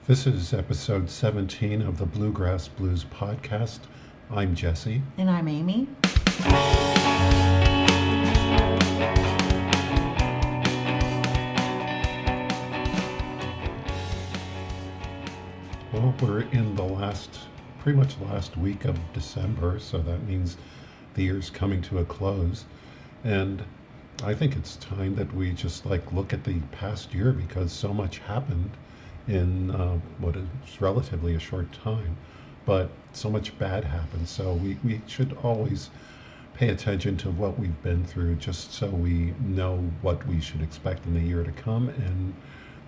This is episode 17 of the Bluegrass Blues podcast. I'm Jesse. And I'm Amy. Well, we're in pretty much last week of December, so that means the year's coming to a close. And I think it's time that we just look at the past year because so much happened in what is relatively a short time, but so much bad happened. So we should always pay attention to what we've been through just so we know what we should expect in the year to come.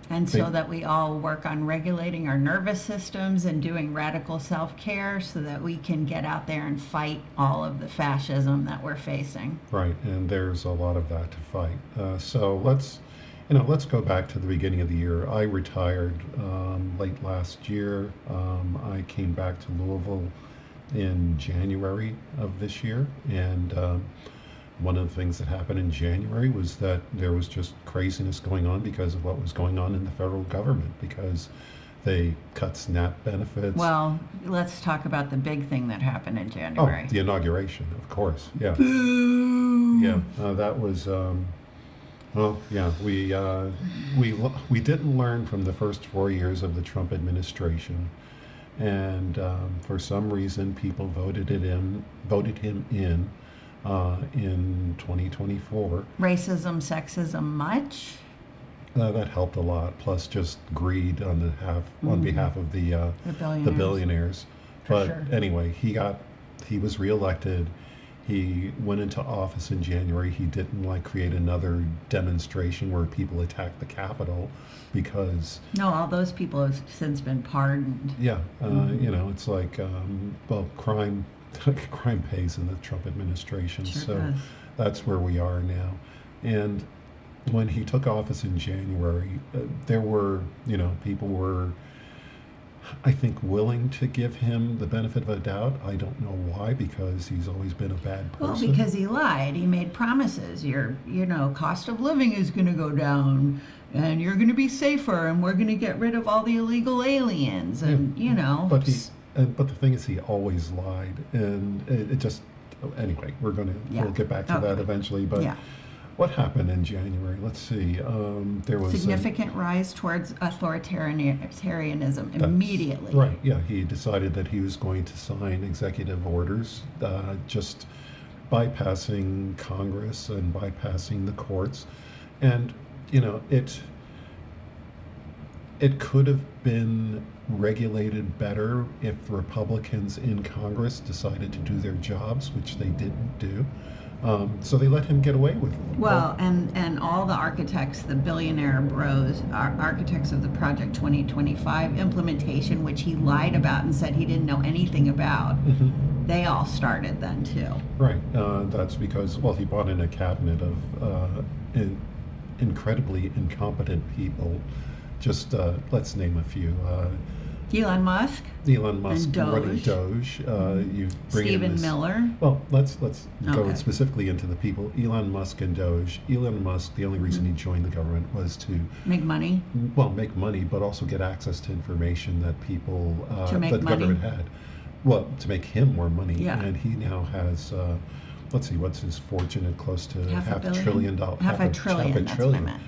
And so that we all work on regulating our nervous systems and doing radical self-care so that we can get out there and fight all of the fascism that we're facing. Right, and there's a lot of that to fight. So let's go back to the beginning of the year. I retired late last year. I came back to Louisville in January of this year, and one of the things that happened in January was that there was just craziness going on because of what was going on in the federal government, because they cut SNAP benefits. Well, let's talk about the big thing that happened in January. Oh, the inauguration, of course. Yeah. Boo! Yeah, that was. Well, yeah, we didn't learn from the first 4 years of the Trump administration, and for some reason, people voted him in 2024. Racism, sexism, much? That helped a lot. Plus, just greed on behalf of the billionaires. But sure. Anyway, he was reelected. He went into office in January. He didn't create another demonstration where people attacked the Capitol because... No, all those people have since been pardoned. Yeah, it's crime crime pays in the Trump administration. Sure so does. That's where we are now. And when he took office in January, there were, people were, I think, willing to give him the benefit of a doubt. I don't know why, because he's always been a bad person. Well, because he lied. He made promises. Your, cost of living is going to go down, and you're going to be safer, and we're going to get rid of all the illegal aliens, and But the thing is, he always lied, and it just. Anyway, we'll get back to that eventually. But what happened in January? Let's see. There was significant rise towards authoritarianism immediately. Right. Yeah, he decided that he was going to sign executive orders, just bypassing Congress and bypassing the courts, and it could have been regulated better if Republicans in Congress decided to do their jobs, which they didn't do. So they let him get away with it. Well, and all the architects, the billionaire bros, architects of the Project 2025 implementation, which he lied about and said he didn't know anything about, they all started then too. Right. That's because, he brought in a cabinet of incredibly incompetent people. Just let's name a few. Elon Musk and running Doge. You bring Stephen Miller. Well, let's go specifically into the people. Elon Musk and Doge. Elon Musk, the only reason he joined the government was to make money. Well, make money, but also get access to information that people the government had. Well, to make him more money. Yeah. And he now has. Let's see, what's his fortune at close to half a trillion dollars. Half a trillion. That's what I meant.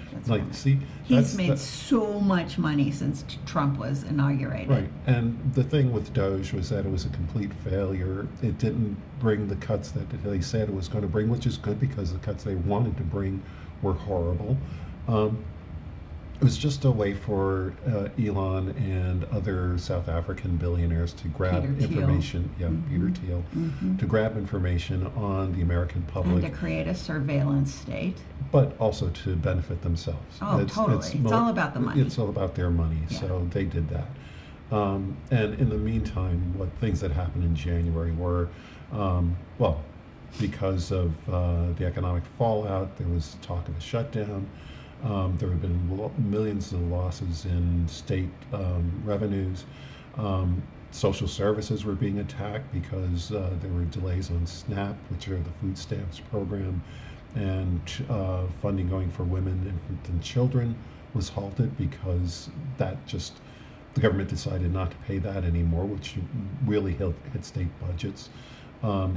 He's made so much money since Trump was inaugurated. Right, and the thing with Doge was that it was a complete failure. It didn't bring the cuts that they said it was going to bring, which is good because the cuts they wanted to bring were horrible. It was just a way for Elon and other South African billionaires to grab information. Peter Thiel, to grab information on the American public. And to create a surveillance state. But also to benefit themselves. Oh, totally. It's all about the money. It's all about their money, so they did that. And in the meantime, what things that happened in January were, because of the economic fallout, there was talk of a shutdown. There have been millions of losses in state revenues. Social services were being attacked because there were delays on SNAP, which are the food stamps program, and funding going for women, infants, and children was halted because that just the government decided not to pay that anymore, which really hit state budgets.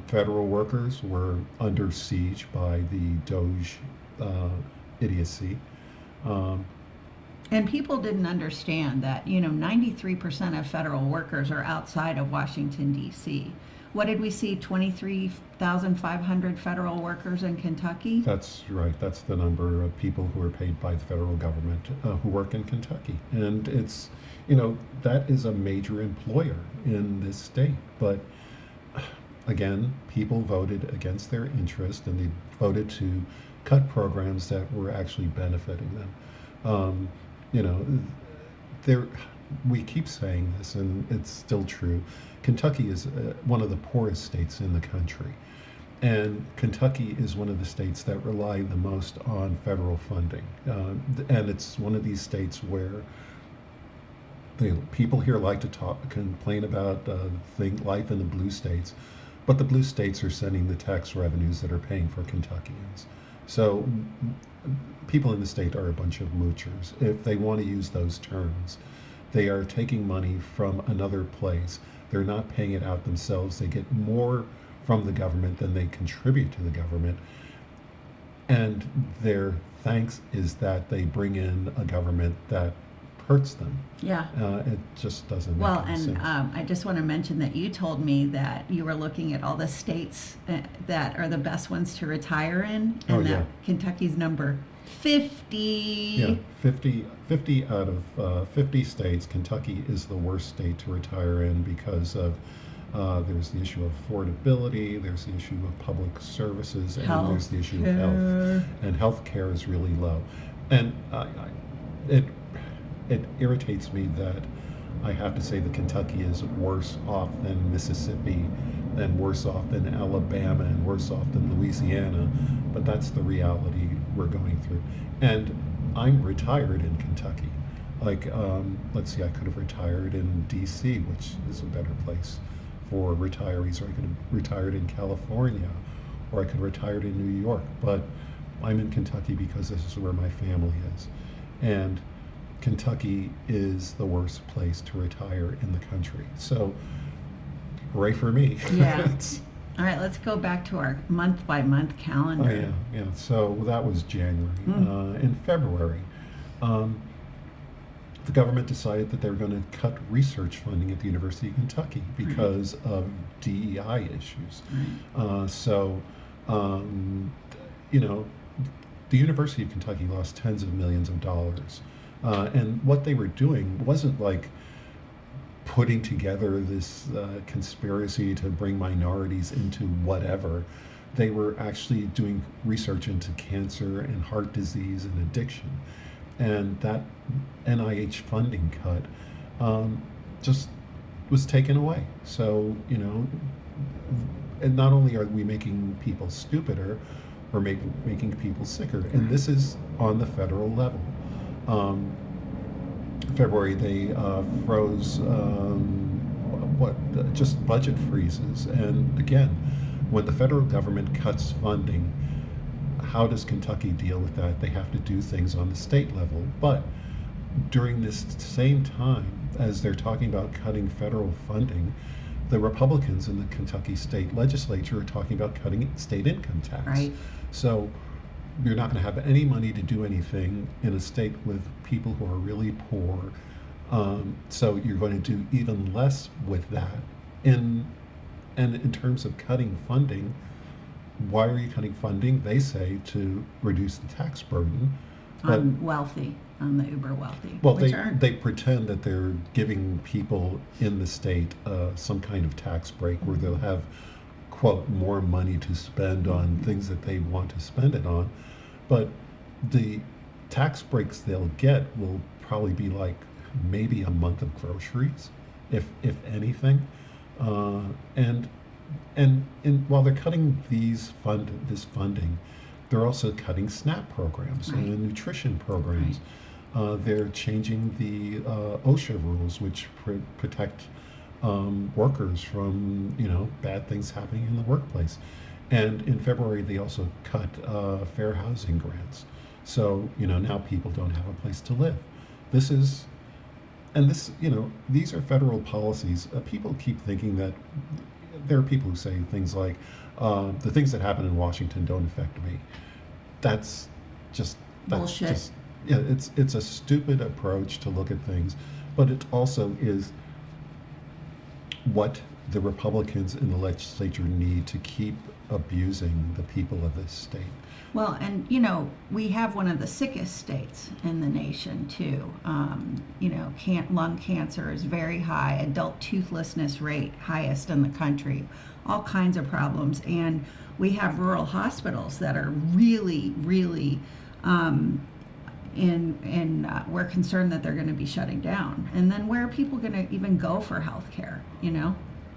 Federal workers were under siege by the Doge idiocy. Um, And people didn't understand that, 93% of federal workers are outside of Washington, D.C. What did we see? 23,500 federal workers in Kentucky? That's right. That's the number of people who are paid by the federal government who work in Kentucky. And it's, that is a major employer in this state. But again, people voted against their interest and they voted to cut programs that were actually benefiting them. Um, you know, there, we keep saying this and it's still true. Kentucky is one of the poorest states in the country. And Kentucky is one of the states that rely the most on federal funding. And it's one of these states where people here like to complain about life in the blue states, but the blue states are sending the tax revenues that are paying for Kentuckians. So people in the state are a bunch of moochers. If they want to use those terms, they are taking money from another place. They're not paying it out themselves. They get more from the government than they contribute to the government. And their thanks is that they bring in a government that hurts them. Yeah. It just doesn't make Well, any and sense. I just want to mention that you told me that you were looking at all the states that are the best ones to retire in, and Oh, that yeah. Kentucky's number 50. Yeah, 50 out of 50 states, Kentucky is the worst state to retire in because of there's the issue of affordability, there's the issue of public services, and then there's the issue of health. And health care is really low. And it irritates me that I have to say that Kentucky is worse off than Mississippi, and worse off than Alabama, and worse off than Louisiana, but that's the reality we're going through. And I'm retired in Kentucky. Like, let's see, I could have retired in DC, which is a better place for retirees, or I could have retired in California, or I could have retired in New York, but I'm in Kentucky because this is where my family is. And Kentucky is the worst place to retire in the country. So, hooray for me. Yeah. It's- All right, let's go back to our month by month calendar. Oh, yeah. So that was January. In February, the government decided that they were going to cut research funding at the University of Kentucky because of DEI issues. The University of Kentucky lost tens of millions of dollars. And what they were doing wasn't like putting together this conspiracy to bring minorities into whatever. They were actually doing research into cancer and heart disease and addiction. And that NIH funding cut just was taken away. So, and not only are we making people stupider, we're making people sicker. And this is on the federal level. February, they froze just budget freezes. And again, when the federal government cuts funding, how does Kentucky deal with that? They have to do things on the state level. But during this same time, as they're talking about cutting federal funding, the Republicans in the Kentucky state legislature are talking about cutting state income tax. Right. So you're not going to have any money to do anything in a state with people who are really poor. So you're going to do even less with that. And in terms of cutting funding, why are you cutting funding? They say to reduce the tax burden. On the uber wealthy. Well, which they pretend that they're giving people in the state some kind of tax break where they'll have, quote, more money to spend on things that they want to spend it on. But the tax breaks they'll get will probably be like maybe a month of groceries, if anything. And while they're cutting this funding, they're also cutting SNAP programs and nutrition programs. They're changing the OSHA rules, which protect workers from bad things happening in the workplace. And in February, they also cut fair housing grants. So now people don't have a place to live. This is and this, these are federal policies. People keep thinking that there are people who say things like, the things that happen in Washington don't affect me. That's just that's Bullshit. just yeah. It's a stupid approach to look at things, but it also is what the Republicans in the legislature need to keep abusing the people of this state. Well, and we have one of the sickest states in the nation too. Lung cancer is very high, adult toothlessness rate highest in the country, all kinds of problems, and we have rural hospitals that are really, really, we're concerned that they're going to be shutting down. And then where are people going to even go for health care?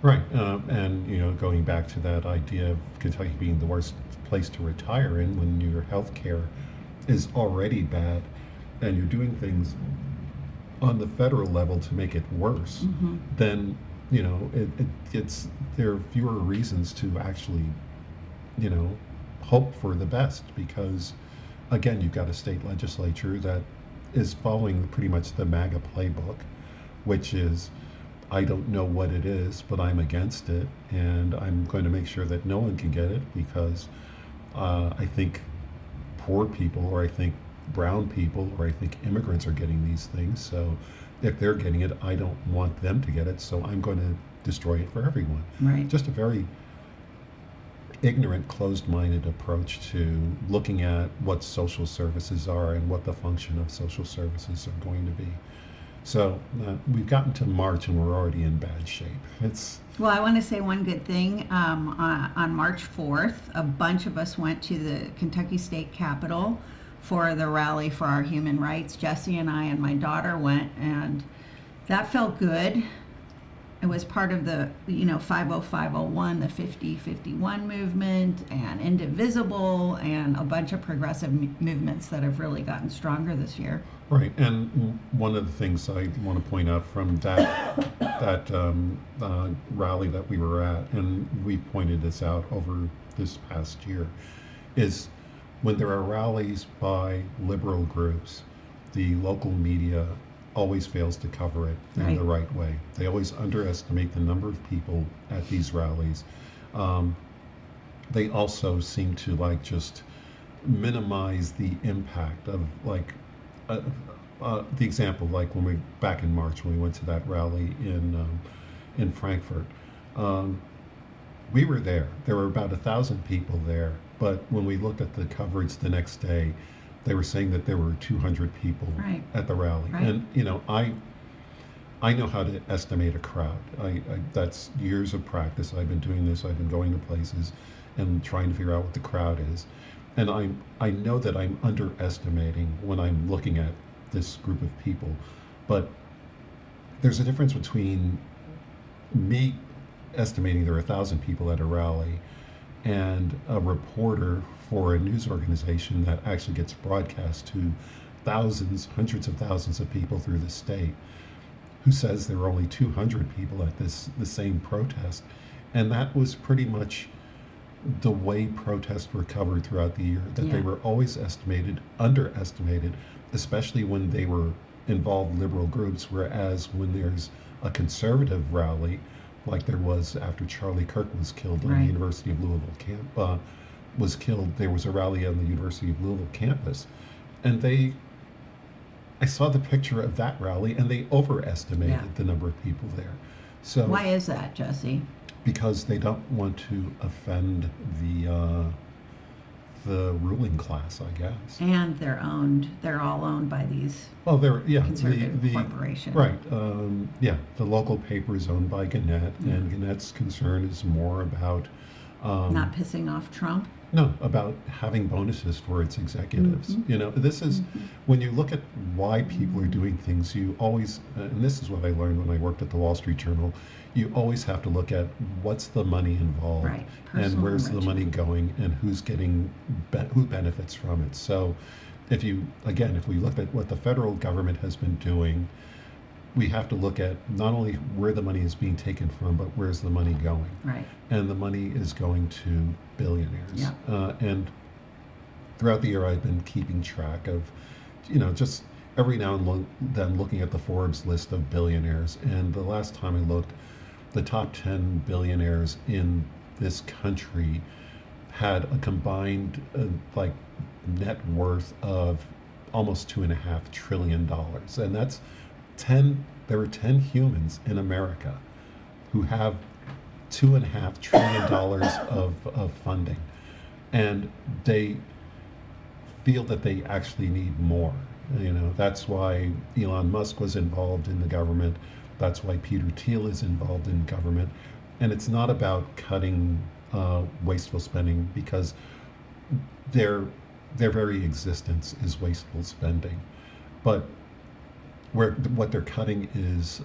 Right, and going back to that idea of Kentucky being the worst place to retire in when your health care is already bad, and you're doing things on the federal level to make it worse, Mm-hmm. then it's there are fewer reasons to actually hope for the best, because again, you've got a state legislature that is following pretty much the MAGA playbook, which is, I don't know what it is, but I'm against it, and I'm going to make sure that no one can get it, because I think poor people, or I think brown people, or I think immigrants are getting these things. So if they're getting it, I don't want them to get it, so I'm going to destroy it for everyone. Right. Just a very ignorant, closed-minded approach to looking at what social services are and what the function of social services are going to be. So we've gotten to March and we're already in bad shape. Well, I want to say one good thing. On March 4th, a bunch of us went to the Kentucky State Capitol for the Rally for Our Human Rights. Jesse and I and my daughter went, and that felt good. It was part of the 50501, the 5051 movement, and Indivisible, and a bunch of progressive movements that have really gotten stronger this year. Right, and one of the things I want to point out from that rally that we were at, and we pointed this out over this past year, is when there are rallies by liberal groups, the local media always fails to cover it in Right. the right way. They always underestimate the number of people at these rallies. They also seem to just minimize the impact of the example, like when we back in March when we went to that rally in Frankfurt. We were there. There were about 1,000 people there, but when we looked at the coverage the next day, they were saying that there were 200 people Right. at the rally. Right. And I know how to estimate a crowd. That's years of practice. I've been doing this. I've been going to places and trying to figure out what the crowd is. And I know that I'm underestimating when I'm looking at this group of people. But there's a difference between me estimating there are 1,000 people at a rally and a reporter for a news organization that actually gets broadcast to thousands, hundreds of thousands of people through the state, who says there were only 200 people at the same protest. And that was pretty much the way protests were covered throughout the year, that they Yeah. were always underestimated, especially when they were involved liberal groups, whereas when there's a conservative rally, like there was after Charlie Kirk was killed on Right. the University of Louisville there was a rally on the University of Louisville campus, and I saw the picture of that rally, and they overestimated Yeah. the number of people there. So Why is that, Jesse? because they don't want to offend the ruling class, I guess. And they're all owned by these Well, conservative corporations. right. The local paper is owned by Gannett, and Gannett's concern is more about Not pissing off Trump. no, about having bonuses for its executives. Mhm. This is when you look at why people are doing things. You always, and this is what I learned when I worked at the Wall Street Journal. You always have to look at what's the money involved, Right. and Personal where's the money enrichment. going, and who's getting, who benefits from it. So, if we look at what the federal government has been doing, we have to look at not only where the money is being taken from, but where's the money going. Right. And the money is going to billionaires. Yeah. And throughout the year, I've been keeping track of, just every now and then looking at the Forbes list of billionaires, and the last time I looked, the top 10 billionaires in this country had a combined like net worth of almost $2.5 trillion, and that's 10. There are 10 humans in America who have $2.5 trillion of funding, and they feel that they actually need more. That's why Elon Musk was involved in the government. That's why Peter Thiel is involved in government. And it's not about cutting wasteful spending, because their very existence is wasteful spending. But what they're cutting is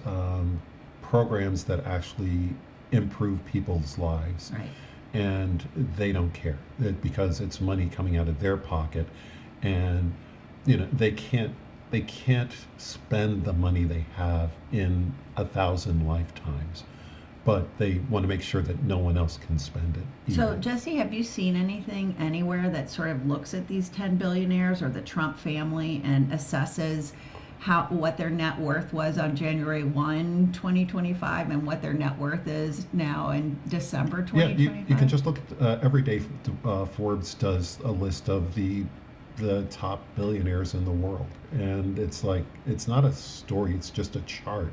programs that actually improve people's lives. Right. And they don't care because it's money coming out of their pocket, and they can't spend the money they have in 1,000 lifetimes, but they want to make sure that no one else can spend it So, either. Jesse, have you seen anything anywhere that sort of looks at these 10 billionaires or the Trump family and assesses what their net worth was on January 1, 2025, and what their net worth is now in December Yeah, 2025? you can just look at every day. Forbes does a list of the top billionaires in the world, and it's not a story, it's just a chart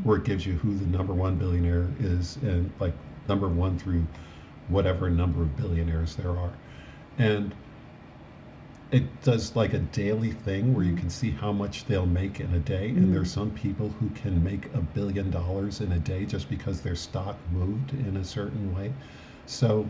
where it gives you who the number one billionaire is, and like number one through whatever number of billionaires there are. And it does like a daily thing where you can see how much they'll make in a day, and there's some people who can make $1 billion in a day just because their stock moved in a certain way. So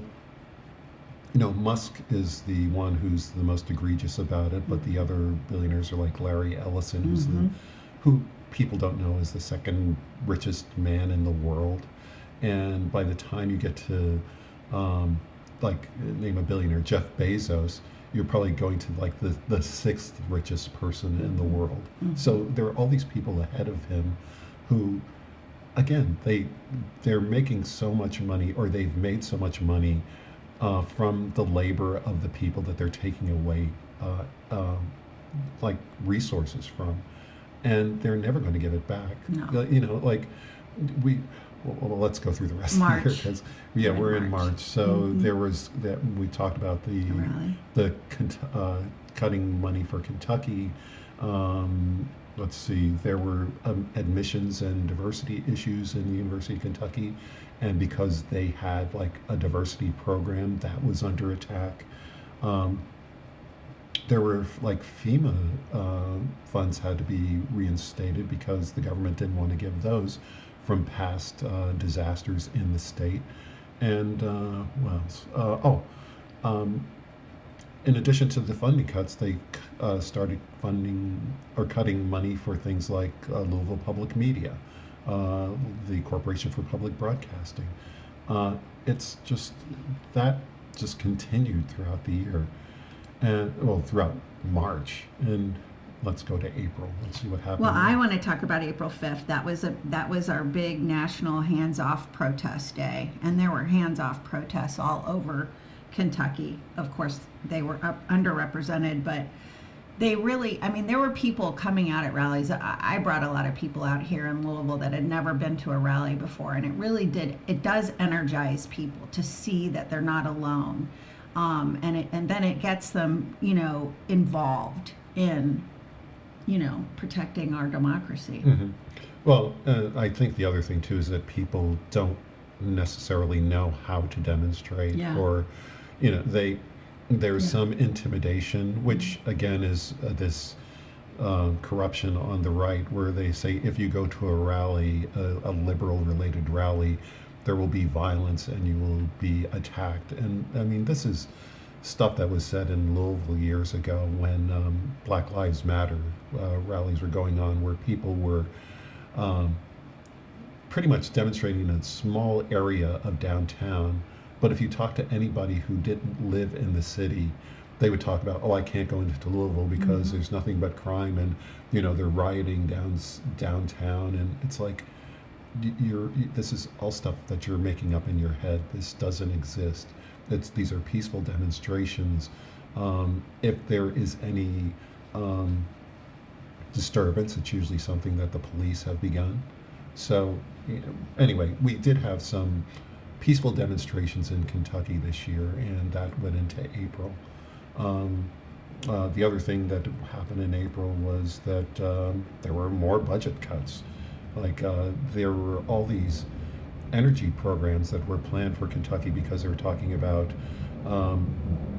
Musk is the one who's the most egregious about it, but the other billionaires are like Larry Ellison, who people don't know is the second richest man in the world. And by the time you get to name a billionaire, Jeff Bezos, you're probably going to like the sixth richest person in the world. So there are all these people ahead of him who, again, they're making so much money, or they've made so much money from the labor of the people that they're taking away like resources from, and they're never going to give it back. No. Well, let's go through the rest March. of the year, because we're in March. So there was that we talked about the cutting money for Kentucky. Let's see, there were admissions and diversity issues in the University of Kentucky, and because they had like a diversity program that was under attack. There were like FEMA funds had to be reinstated because the government didn't want to give those from past disasters in the state. And what else? In addition to the funding cuts, they started funding or cutting money for things like Louisville Public Media, the Corporation for Public Broadcasting. It's just that just continued throughout the year, and throughout March. And let's go to April. Let's see what happened. Well, I want to talk about April 5th. That was our big national hands-off protest day, and there were hands-off protests all over Kentucky. Of course, they were underrepresented, but they really, there were people coming out at rallies. I brought a lot of people out here in Louisville that had never been to a rally before, and it does energize people to see that they're not alone. And then it gets them, involved in, protecting our democracy. Mm-hmm. Well, I think the other thing too is that people don't necessarily know how to demonstrate, or there's some intimidation, which again is this corruption on the right, where they say if you go to a rally, a liberal related rally, there will be violence and you will be attacked. And this is stuff that was said in Louisville years ago when Black Lives Matter rallies were going on, where people were pretty much demonstrating in a small area of downtown. But if you talk to anybody who didn't live in the city, they would talk about, I can't go into Louisville because there's nothing but crime, and they're rioting downtown, and it's like this is all stuff that you're making up in your head. This doesn't exist. These are peaceful demonstrations. If there is any disturbance, it's usually something that the police have begun. So, anyway, we did have some peaceful demonstrations in Kentucky this year, and that went into April. Um, the other thing that happened in April was that there were more budget cuts. There were all these energy programs that were planned for Kentucky because they were talking about um,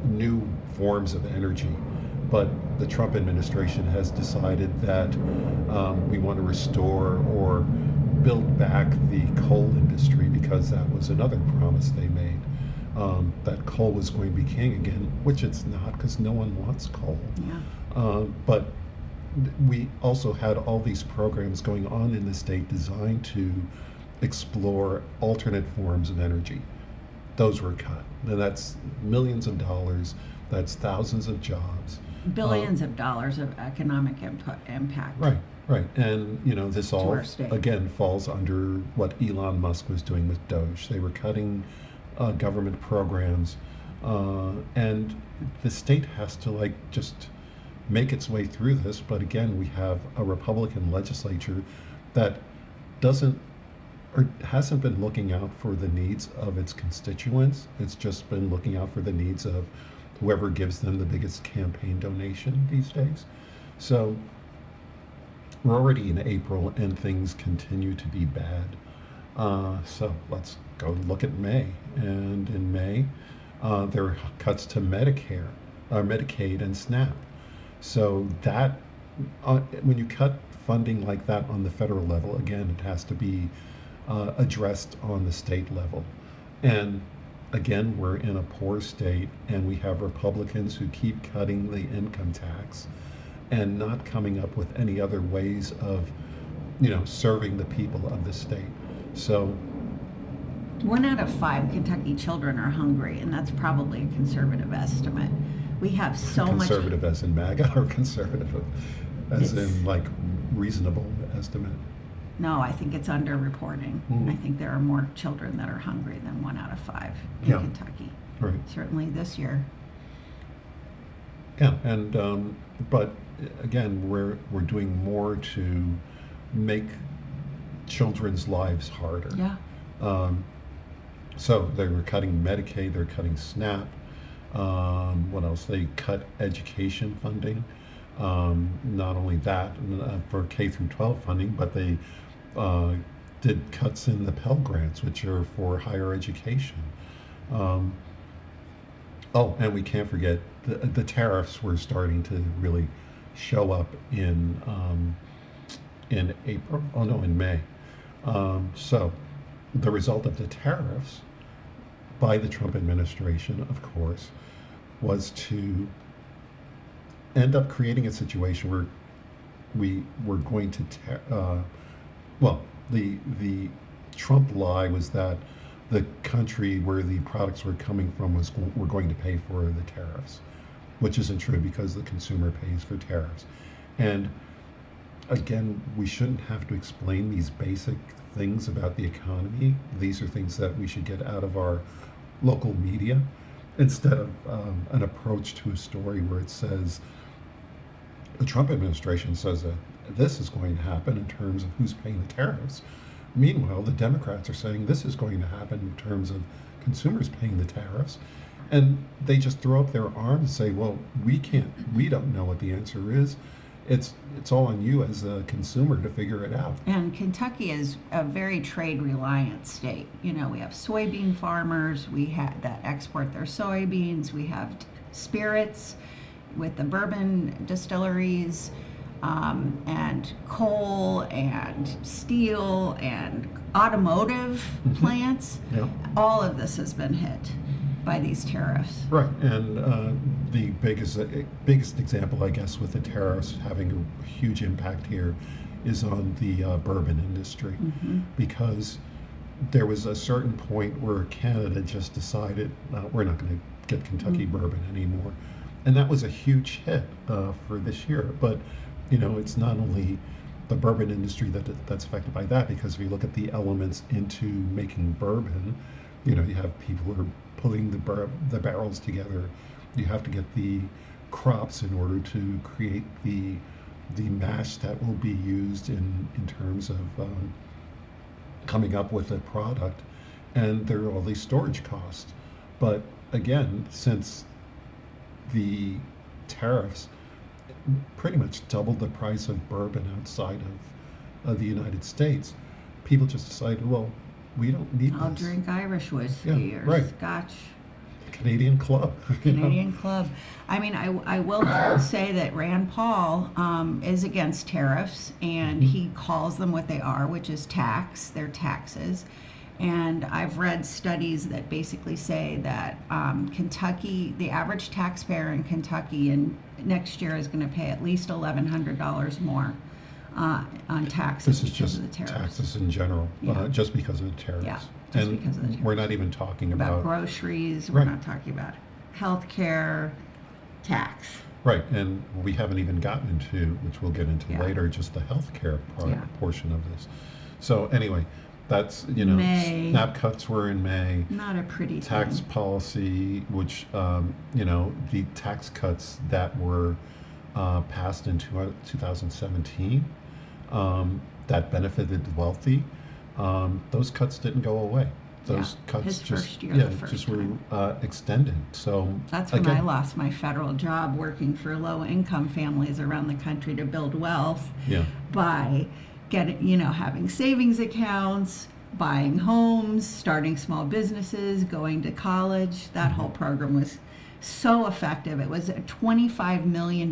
new forms of energy. But the Trump administration has decided that we want to restore or build back the coal industry because that was another promise they made. That coal was going to be king again, which it's not because no one wants coal. Yeah. But we also had all these programs going on in the state designed to explore alternate forms of energy. Those were cut. And that's millions of dollars, that's thousands of jobs. Billions of dollars of economic impact. Right, right. And, this all, our state. again, falls under what Elon Musk was doing with Doge. They were cutting government programs, and the state has to, just make its way through this. But again, we have a Republican legislature that doesn't or hasn't been looking out for the needs of its constituents. It's just been looking out for the needs of whoever gives them the biggest campaign donation these days. So we're already in April and things continue to be bad. So let's go look at May. And in May, there are cuts to Medicare, Medicaid, and SNAP. So that, when you cut funding like that on the federal level, again, it has to be addressed on the state level. And again, we're in a poor state, and we have Republicans who keep cutting the income tax and not coming up with any other ways of, serving the people of the state. So 1 out of 5 Kentucky children are hungry, and that's probably a conservative estimate. We have so much. Conservative as in MAGA, or conservative as in reasonable estimate? No, I think it's underreporting. Mm. I think there are more children that are hungry than 1 out of 5 in Yeah. Kentucky. Right. Certainly this year. Yeah, and but again, we're doing more to make children's lives harder. Yeah. So they were cutting Medicaid, they're cutting SNAP. What else? They cut education funding. Not only that, for K through 12 funding, but they did cuts in the Pell Grants, which are for higher education. And we can't forget the tariffs were starting to really show up in April. Oh no, in May. So the result of the tariffs by the Trump administration, of course, was to end up creating a situation where we were going to the Trump lie was that the country where the products were coming from were going to pay for the tariffs, which isn't true because the consumer pays for tariffs. And again, we shouldn't have to explain these basic things about the economy. These are things that we should get out of our local media instead of an approach to a story where it says the Trump administration says that this is going to happen in terms of who's paying the tariffs. Meanwhile, the Democrats are saying this is going to happen in terms of consumers paying the tariffs. And they just throw up their arms and say, well, we don't know what the answer is. It's all on you as a consumer to figure it out. And Kentucky is a very trade reliant state. We have soybean farmers, that export their soybeans, we have spirits with the bourbon distilleries, and coal and steel and automotive plants. Yeah. All of this has been hit by these tariffs. Right, and the biggest example, I guess, with the tariffs having a huge impact here is on the bourbon industry, because there was a certain point where Canada just decided we're not going to get Kentucky bourbon anymore, and that was a huge hit for this year. But it's not only the bourbon industry that's affected by that, because if you look at the elements into making bourbon, you have people who are putting the barrels together. You have to get the crops in order to create the the mash that will be used in terms of coming up with a product, and there are all these storage costs. But again, since the tariffs pretty much doubled the price of bourbon outside of the United States, people just decided, well, we don't need I'll this. drink Irish whiskey Yeah, or right. Scotch. Canadian Club. you know? Canadian Club. I mean, I will say that Rand Paul is against tariffs, and he calls them what they are, which is tax. They're taxes. And I've read studies that basically say that Kentucky, the average taxpayer in Kentucky in next year is going to pay at least $1,100 more on taxes This is because just of the tariffs. taxes in general, Yeah. just because of the tariffs. Yeah, just and because of the tariffs. we're not even talking About about groceries, we're Right. not talking about health care, tax. right, and we haven't even gotten into, which we'll get into Yeah. later, just the healthcare Yeah. portion of this. So anyway, that's May. SNAP cuts were in May. Not a pretty Tax thing. policy, which the tax cuts that were passed in 2017 that benefited the wealthy, those cuts didn't go away. Those cuts his just first year, the first just were time. extended. So That's when I again, lost my federal job working for low-income families around the country to build wealth yeah, by having savings accounts, buying homes, starting small businesses, going to college. That whole program was so effective. It was a $25 million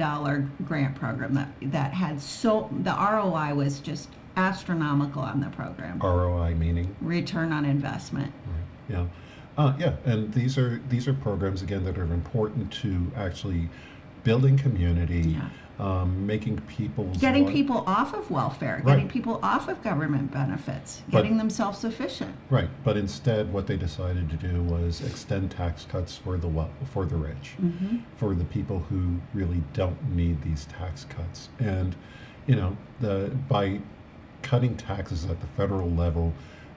grant program that had the ROI was just astronomical on the program. ROI meaning. Return on investment. Yeah, and these are programs again that are important to actually building community, making Getting people off of welfare, Right. getting people off of government benefits, But- getting them self-sufficient. right. But instead, what they decided to do was extend tax cuts for the rich, for the people who really don't need these tax cuts, and by cutting taxes at the federal level,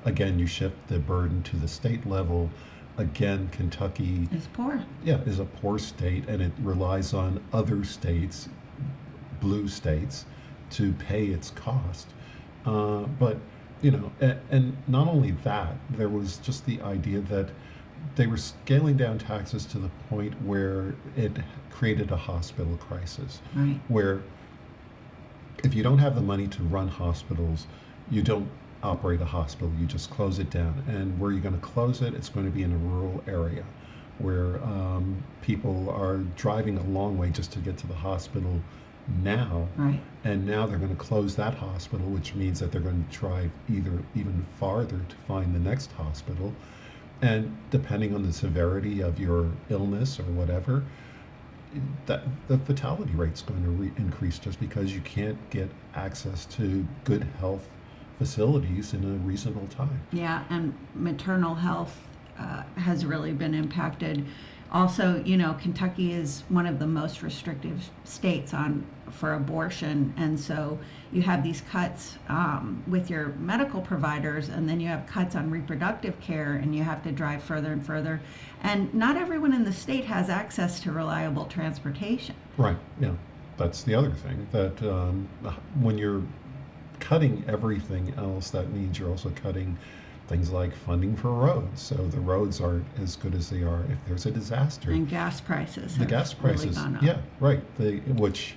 again, you shift the burden to the state level. Again, Kentucky, It's poor. is a poor state, and it relies on other states, blue states, to pay its cost. But and not only that, there was just the idea that they were scaling down taxes to the point where it created a hospital crisis, Right. where if you don't have the money to run hospitals, you don't operate a hospital, you just close it down. And where you're going to close it, it's going to be in a rural area where people are driving a long way just to get to the hospital now. Right. And now they're going to close that hospital, which means that they're going to drive even farther to find the next hospital. And depending on the severity of your illness or whatever, that the fatality rate's going to increase just because you can't get access to good health facilities in a reasonable time. Yeah, and maternal health has really been impacted. Also, Kentucky is one of the most restrictive states for abortion, and so you have these cuts with your medical providers, and then you have cuts on reproductive care, and you have to drive further and further. And not everyone in the state has access to reliable transportation. Right. Yeah, that's the other thing. That when you're cutting everything else, that means you're also cutting things like funding for roads. So the roads aren't as good as they are if there's a disaster. And gas prices. The gas prices, really gone up. yeah, right. Which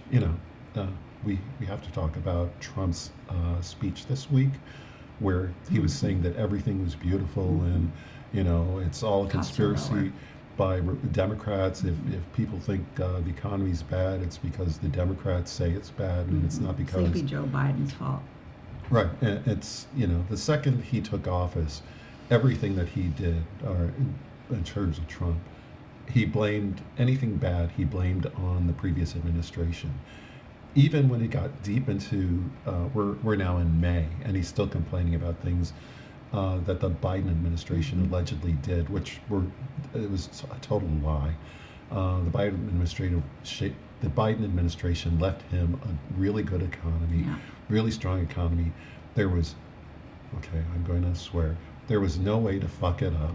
we have to talk about Trump's speech this week, where he was saying that everything was beautiful and it's all a Costs are conspiracy by Democrats. If people think the economy's bad, it's because the Democrats say it's bad, and it's not because Sleepy Joe Biden's fault. right. And it's the second he took office, everything that he did, in terms of Trump, he blamed anything bad. He blamed on the previous administration. Even when it got deep into, we're now in May, and he's still complaining about things that the Biden administration allegedly did, it was a total lie. The Biden administration left him a really good economy, really strong economy. I'm going to swear, there was no way to fuck it up,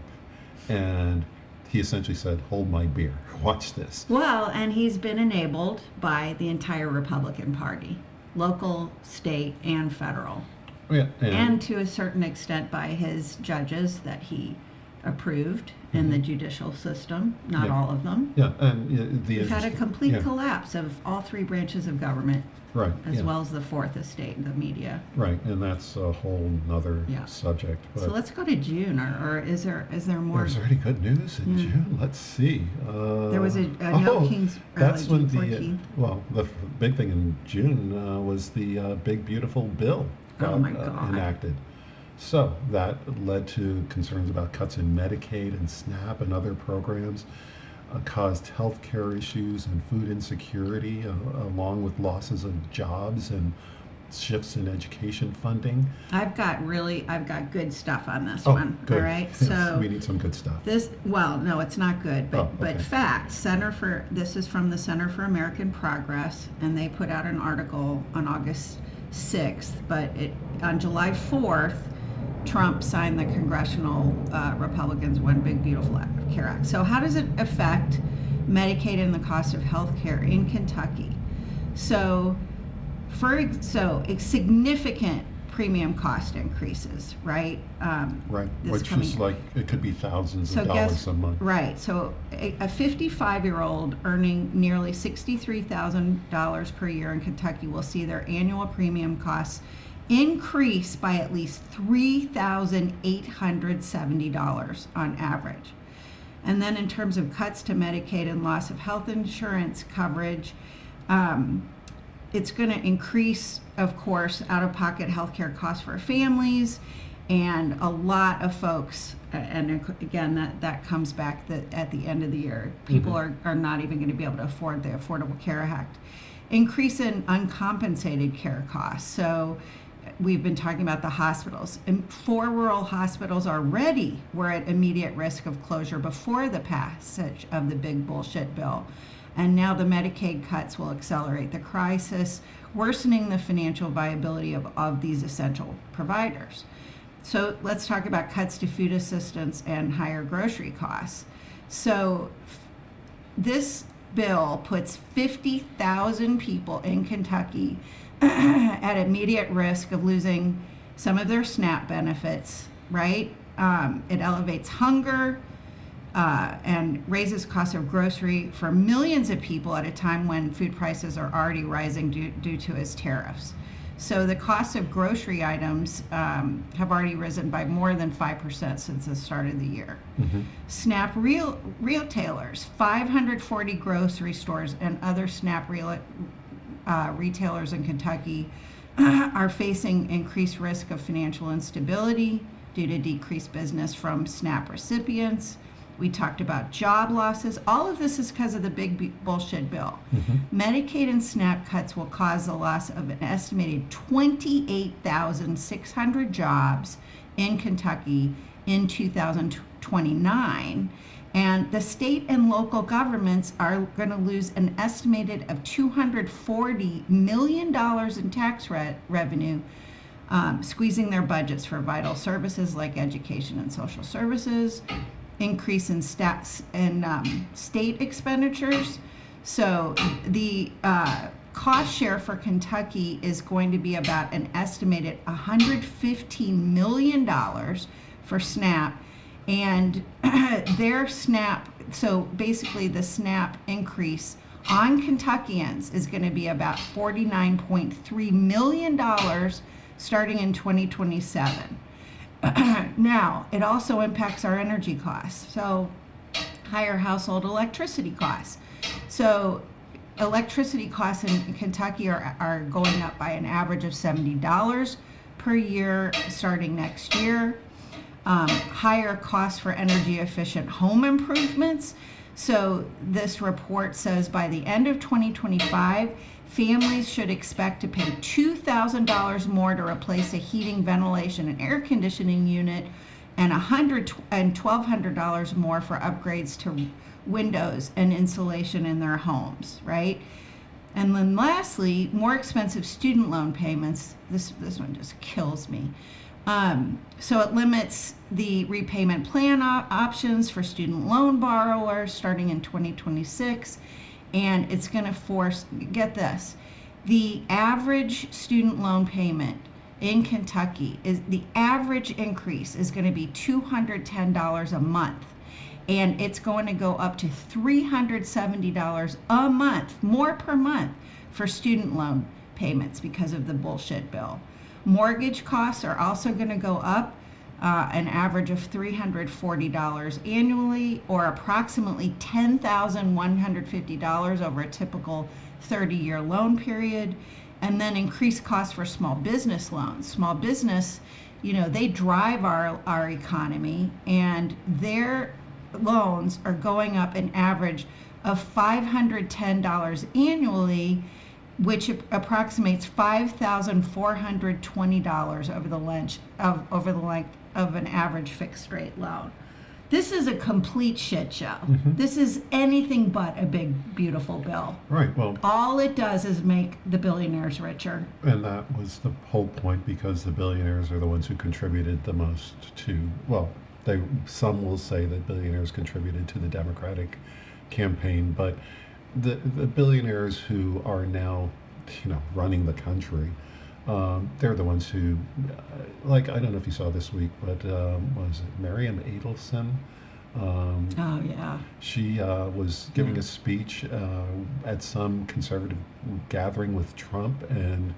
and he essentially said, "Hold my beer, watch this." Well, and he's been enabled by the entire Republican Party. local, state, and federal. Yeah, And to a certain extent by his judges that he approved in the judicial system, not Yeah. all of them. yeah, and We've had a complete yeah, collapse of all three branches of government, right, as yeah, well as the fourth estate, the media. right, and that's a whole nother Yeah. subject. So let's go to June, or is there more? There's already good news in June. Let's see. There was a No King's Rally, That's when June the 14th. well, the big thing in June was the big beautiful bill Oh got my God. enacted. So that led to concerns about cuts in Medicaid and SNAP and other programs, caused health care issues and food insecurity, along with losses of jobs and shifts in education funding. I've got good stuff on this Oh, one. good. All right, Yes, so we need some good stuff. no, it's not good, but Oh, okay. facts. This is from the Center for American Progress, and they put out an article on August 6th. But on July 4th, Trump signed the congressional Republicans' One Big Beautiful Care Act. So how does it affect Medicaid and the cost of health care in Kentucky? So a significant premium cost increases, right? Right, this which coming is year. like, it could be thousands So of dollars a month. right. So a 55-year-old earning nearly $63,000 per year in Kentucky will see their annual premium costs increase by at least $3,870 on average. And then in terms of cuts to Medicaid and loss of health insurance coverage, it's going to increase, of course, out-of-pocket healthcare costs for families, and a lot of folks, and again, that comes back at the end of the year. People are not even going to be able to afford the Affordable Care Act. Increase in uncompensated care costs. So we've been talking about the hospitals. And 4 rural hospitals already were at immediate risk of closure before the passage of the big bullshit bill. And now the Medicaid cuts will accelerate the crisis, worsening the financial viability of these essential providers. So let's talk about cuts to food assistance and higher grocery costs. So this bill puts 50,000 people in Kentucky at immediate risk of losing some of their SNAP benefits, right? It elevates hunger, and raises costs of grocery for millions of people at a time when food prices are already rising due to his tariffs. So the cost of grocery items have already risen by more than 5% since the start of the year. SNAP retailers, 540 grocery stores and other SNAP retailers in Kentucky are facing increased risk of financial instability due to decreased business from SNAP recipients. We talked about job losses. All of this is because of the big bullshit bill. Medicaid and SNAP cuts will cause the loss of an estimated 28,600 jobs in Kentucky in 2029. And the state and local governments are going to lose an estimated of $240 million in tax revenue, squeezing their budgets for vital services like education and social services. Increase in state expenditures. So the cost share for Kentucky is going to be about an estimated $115 million for SNAP, and their SNAP, so basically the SNAP increase on Kentuckians is going to be about $49.3 million starting in 2027. Now, it also impacts our energy costs. So, higher household electricity costs. So, electricity costs in Kentucky are going up by an average of $70 per year starting next year. Higher costs for energy efficient home improvements. So, this report says by the end of 2025, families should expect to pay $2,000 more to replace a heating, ventilation, and air conditioning unit, and $1,200 more for upgrades to windows and insulation in their homes, right? And then lastly, more expensive student loan payments. This one just kills me. So it limits the repayment plan options for student loan borrowers starting in 2026. And it's going to force, get this, The average student loan payment in Kentucky is the average increase is going to be $210 a month. And it's going to go up to $370 a month, more per month, for student loan payments because of the bullshit bill. Mortgage costs are also going to go up an average of $340 annually, or approximately $10,150 over a typical 30-year loan period. And then increased costs for small business loans. Small business, they drive our economy, and their loans are going up an average of $510 annually, which approximates $5,420 over the length of an average fixed rate loan. This is a complete shit show. Mm-hmm. This is anything but a big, beautiful bill. Right. Well, all it does is make the billionaires richer. And that was the whole point, because the billionaires are the ones who contributed the most to, well, some will say that billionaires contributed to the Democratic campaign, but the billionaires who are now, running the country, they're the ones who, I don't know if you saw this week, but was it Marianne Adelson? Oh, yeah. She was giving a speech at some conservative gathering with Trump, and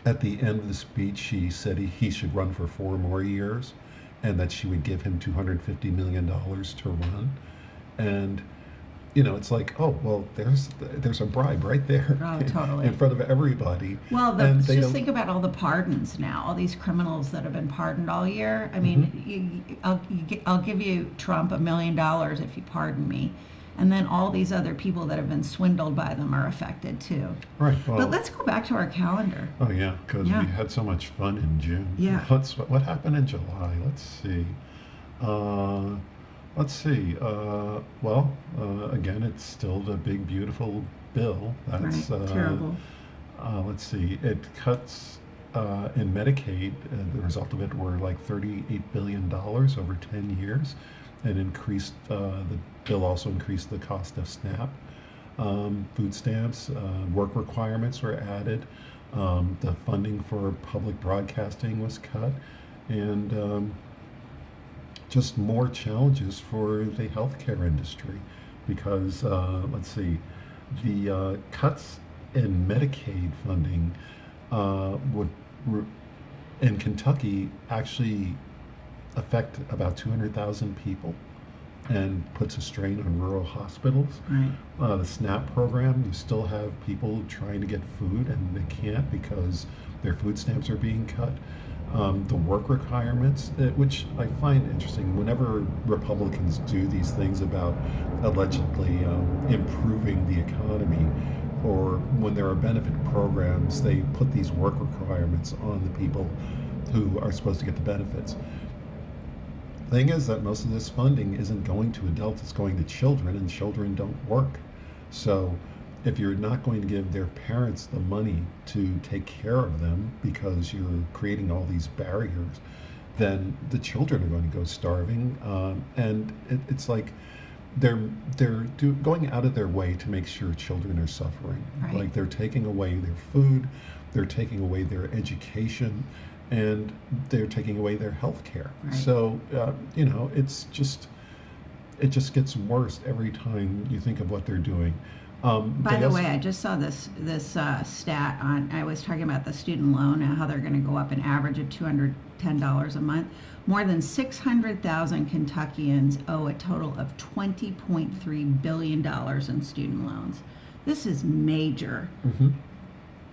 at the end of the speech, she said he should run for 4 more years, and that she would give him $250 million to run. And it's like, oh, well, there's a bribe right there. Oh, totally. In front of everybody. Well, just think about all the pardons now, all these criminals that have been pardoned all year. I mean, I'll give you Trump $1 million if you pardon me. And then all these other people that have been swindled by them are affected too. Right. Well, but let's go back to our calendar. Oh, yeah, because we had so much fun in June. Yeah. What happened in July? Let's see. Again, it's still the big, beautiful bill. That's right. Terrible. Let's see. It cuts in Medicaid. The result of it were like $38 billion over 10 years, and increased. The bill also increased the cost of SNAP, food stamps. Work requirements were added. The funding for public broadcasting was cut, and just more challenges for the healthcare industry, because the cuts in Medicaid funding would in Kentucky actually affect about 200,000 people, and puts a strain on rural hospitals. Right. The SNAP program, you still have people trying to get food, and they can't because their food stamps are being cut. The work requirements, which I find interesting, whenever Republicans do these things about allegedly improving the economy, or when there are benefit programs, they put these work requirements on the people who are supposed to get the benefits. Thing is that most of this funding isn't going to adults, it's going to children, and children don't work. So if you're not going to give their parents the money to take care of them because you're creating all these barriers, then the children are going to go starving. And it's like they're going out of their way to make sure children are suffering. Right. Like they're taking away their food, they're taking away their education, and they're taking away their health care. Right. So, it just gets worse every time you think of what they're doing. By the way, I just saw this stat on. I was talking about the student loan and how they're going to go up an average of $210 a month. More than 600,000 Kentuckians owe a total of $20.3 billion in student loans. This is major. Mm-hmm.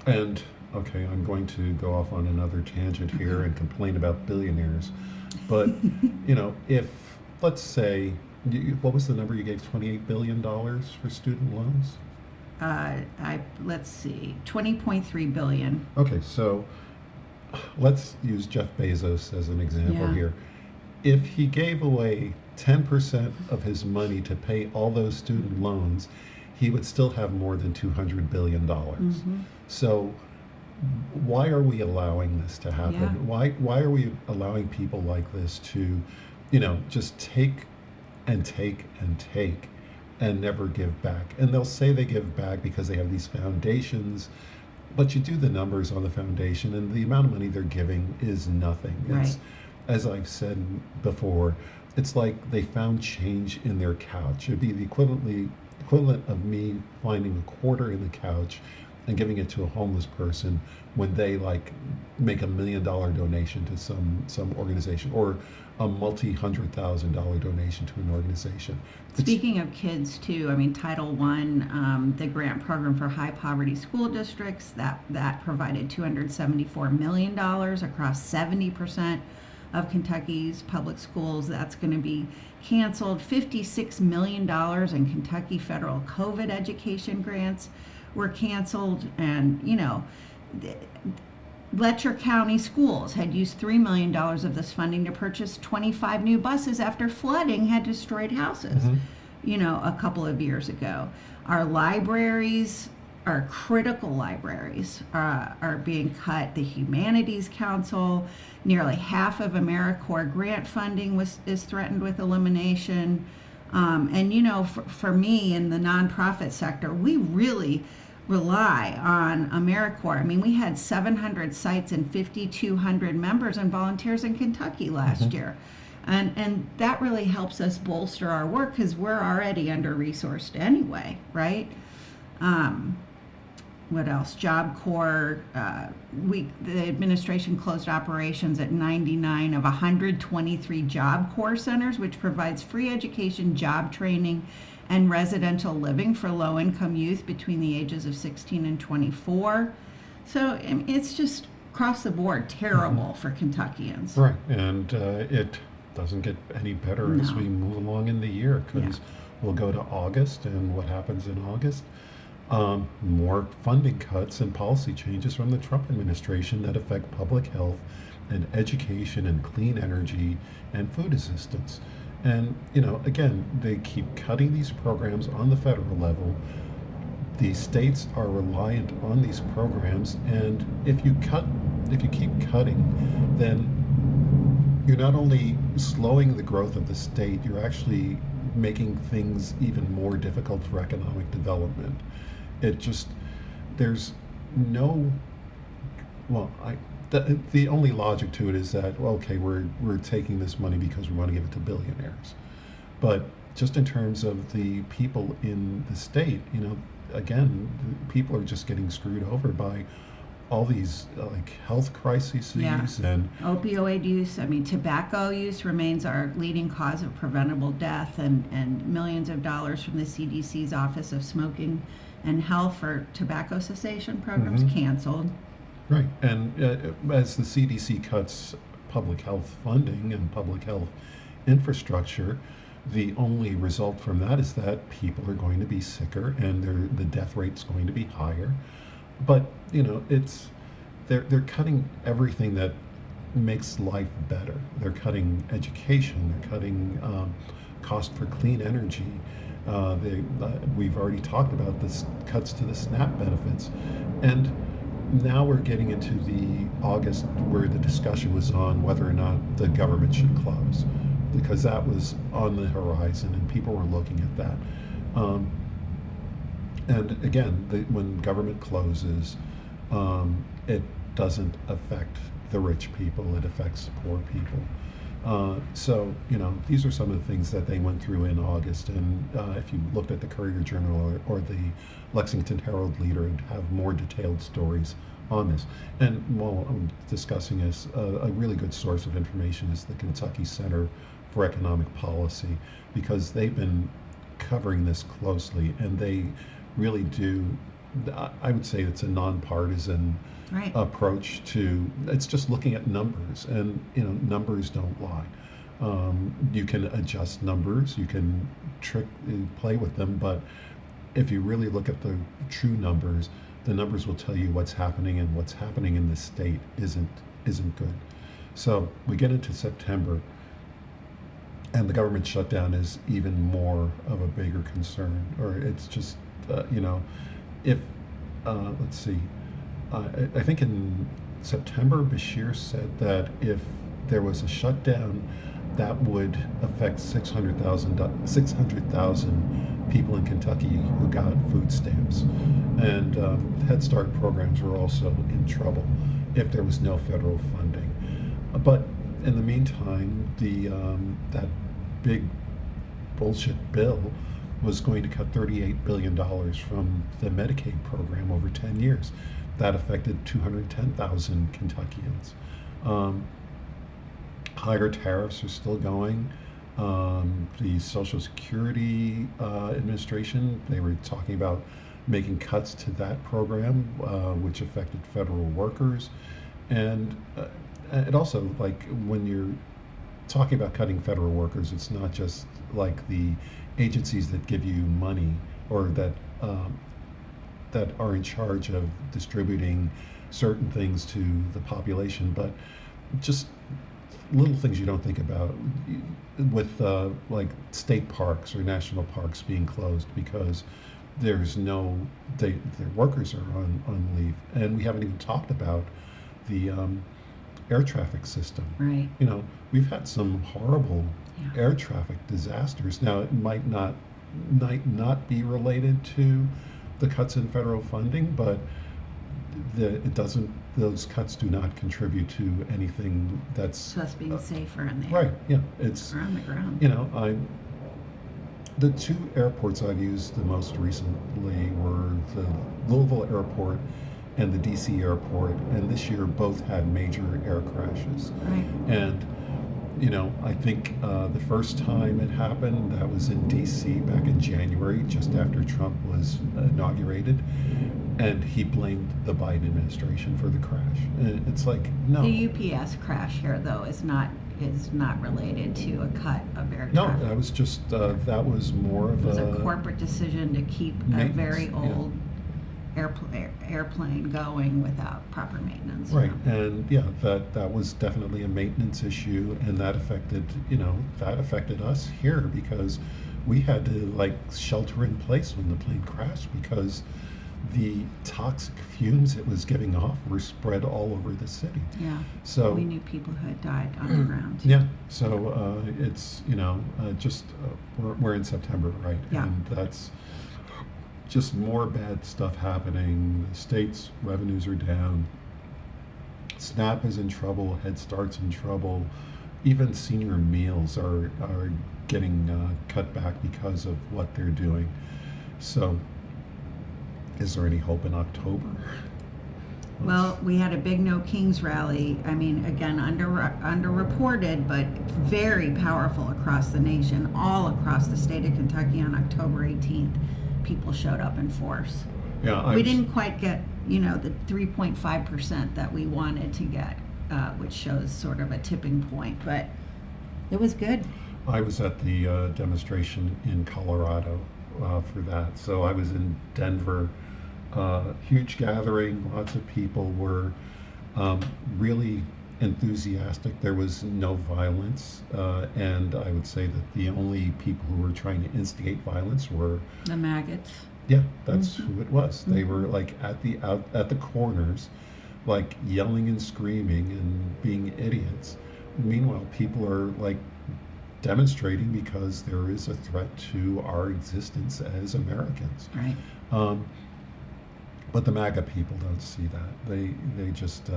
And okay, I'm going to go off on another tangent here and complain about billionaires. But if let's say, what was the number you gave? $28 billion for student loans? Let's see, $20.3 billion. Okay, so let's use Jeff Bezos as an example Yeah. here. If he gave away 10% of his money to pay all those student loans, he would still have more than $200 billion. Mm-hmm. So why are we allowing this to happen? Yeah. Why are we allowing people like this to, just take and take and take, and never give back. And they'll say they give back because they have these foundations, but you do the numbers on the foundation, and the amount of money they're giving is nothing. Right. As I've said before, it's like they found change in their couch. It'd be the equivalent of me finding a quarter in the couch and giving it to a homeless person when they like make $1 million donation to some organization, or a multi-$100,000 donation to an organization. Speaking of kids too, I mean, Title I, the grant program for high poverty school districts, that provided $274 million across 70% of Kentucky's public schools. That's going to be canceled. $56 million in Kentucky federal COVID education grants were canceled. And, Letcher County Schools had used $3 million of this funding to purchase 25 new buses after flooding had destroyed houses, a couple of years ago. Our libraries, our critical libraries, are being cut. The Humanities Council, nearly half of AmeriCorps grant funding is threatened with elimination. For me in the nonprofit sector, we really rely on AmeriCorps. I mean, we had 700 sites and 5,200 members and volunteers in Kentucky last year. And that really helps us bolster our work because we're already under-resourced anyway, right? What else? Job Corps. The administration closed operations at 99 of 123 Job Corps centers, which provides free education, job training, and residential living for low-income youth between the ages of 16 and 24. So it's just across the board terrible for Kentuckians. Right, and it doesn't get any better as we move along in the year, because we'll go to August, and what happens in August? More funding cuts and policy changes from the Trump administration that affect public health and education and clean energy and food assistance. And, again, they keep cutting these programs on the federal level. The states are reliant on these programs, and if you keep cutting, then you're not only slowing the growth of the state, you're actually making things even more difficult for economic development. There's no, the only logic to it is that, we're taking this money because we want to give it to billionaires. But just in terms of the people in the state, again, people are just getting screwed over by all these health crises and opioid use. I mean, tobacco use remains our leading cause of preventable death, and millions of dollars from the CDC's Office of Smoking and Health for tobacco cessation programs canceled. Right, and as the CDC cuts public health funding and public health infrastructure, the only result from that is that people are going to be sicker and the death rate's going to be higher. But they're cutting everything that makes life better. They're cutting education. They're cutting cost for clean energy. We've already talked about this cuts to the SNAP benefits, and now we're getting into the August where the discussion was on whether or not the government should close, because that was on the horizon and people were looking at that. And again, when government closes, it doesn't affect the rich people, it affects poor people. So, these are some of the things that they went through in August. And if you looked at the Courier Journal or the Lexington Herald Leader, it'd have more detailed stories on this. And while I'm discussing this, a really good source of information is the Kentucky Center for Economic Policy, because they've been covering this closely, and they really do. I would say it's a nonpartisan approach to. It's just looking at numbers, and numbers don't lie. You can adjust numbers, you can play with them, but if you really look at the true numbers, the numbers will tell you what's happening, and what's happening in the state isn't good. So we get into September, and the government shutdown is even more of a bigger concern, or it's just if let's see, I think in September Bashir said that if there was a shutdown, that would affect 600,000 people in Kentucky who got food stamps. And Head Start programs were also in trouble if there was no federal funding. But in the meantime, that big bullshit bill was going to cut $38 billion from the Medicaid program over 10 years. That affected 210,000 Kentuckians. Higher tariffs are still going. The Social Security Administration, they were talking about making cuts to that program, which affected federal workers. And it also, like, when you're talking about cutting federal workers, it's not just like the agencies that give you money or that are in charge of distributing certain things to the population, but just little things you don't think about with like state parks or national parks being closed because there's no, their workers are on leave. And we haven't even talked about the air traffic system. Right. You know, we've had some horrible air traffic disasters. Now, it might not be related to the cuts in federal funding, but those cuts do not contribute to anything that's Just being safer in the air. right. Yeah, it's Or on the ground. you know, the two airports I've used the most recently were the Louisville airport and the DC airport, and this year both had major air crashes. Right. And you know, I think the first time it happened, that was in DC back in January, just after Trump was inaugurated, and he blamed the Biden administration for the crash. And it's like, no. The UPS crash here, though, is not related to a cut of air No, traffic. that was just, that was more of It was a corporate decision to keep a maintenance, very yeah. old airplane going without proper maintenance. Right, and yeah, that was definitely a maintenance issue, and that affected us here because we had to like shelter in place when the plane crashed because the toxic fumes it was giving off were spread all over the city. Yeah. So We knew people who had died on the ground. yeah, so it's just we're in September, right? Yeah. And that's just more bad stuff happening. The state's revenues are down. SNAP is in trouble. Head Start's in trouble. Even senior meals are getting cut back because of what they're doing. So, is there any hope in October? Well, we had a big No Kings rally. I mean, again, underreported, but very powerful across the nation, all across the state of Kentucky on October 18th. People showed up in force. Yeah, We didn't quite get, the 3.5% that we wanted to get, which shows sort of a tipping point, but it was good. I was at the demonstration in Colorado for that. So I was in Denver. Huge gathering. Lots of people were really enthusiastic. There was no violence, and I would say that the only people who were trying to instigate violence were The maggots. yeah, that's who it was. They were like at the corners, like yelling and screaming and being idiots. Meanwhile, people are like demonstrating because there is a threat to our existence as Americans. Right. But the MAGA people don't see that. They just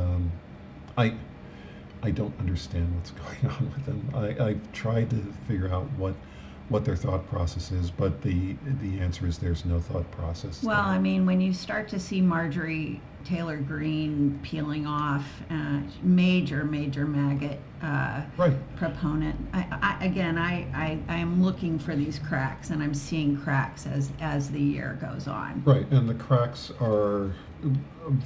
I don't understand what's going on with them. I've tried to figure out what their thought process is, but the answer is there's no thought process. Well, there. I mean, when you start to see Marjorie Taylor Greene peeling off, major maggot Right. proponent, I am looking for these cracks, and I'm seeing cracks as the year goes on. Right, and the cracks are,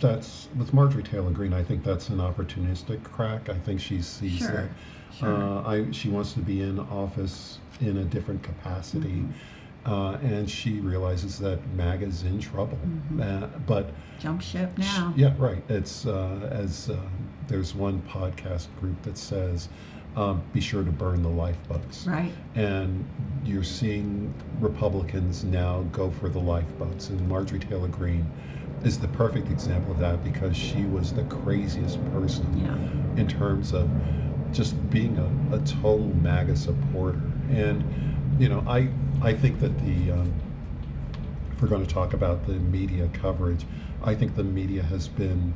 that's, with Marjorie Taylor Greene, I think that's an opportunistic crack. I think she sees Sure, that sure. she wants to be in office in a different capacity, and she realizes that MAGA's in trouble. But Jump ship now. yeah, right. It's as there's one podcast group that says, be sure to burn the lifeboats. Right. And you're seeing Republicans now go for the lifeboats, and Marjorie Taylor Greene is the perfect example of that because she was the craziest person Yeah. in terms of just being a total MAGA supporter. And I think that if we're going to talk about the media coverage, I think the media has been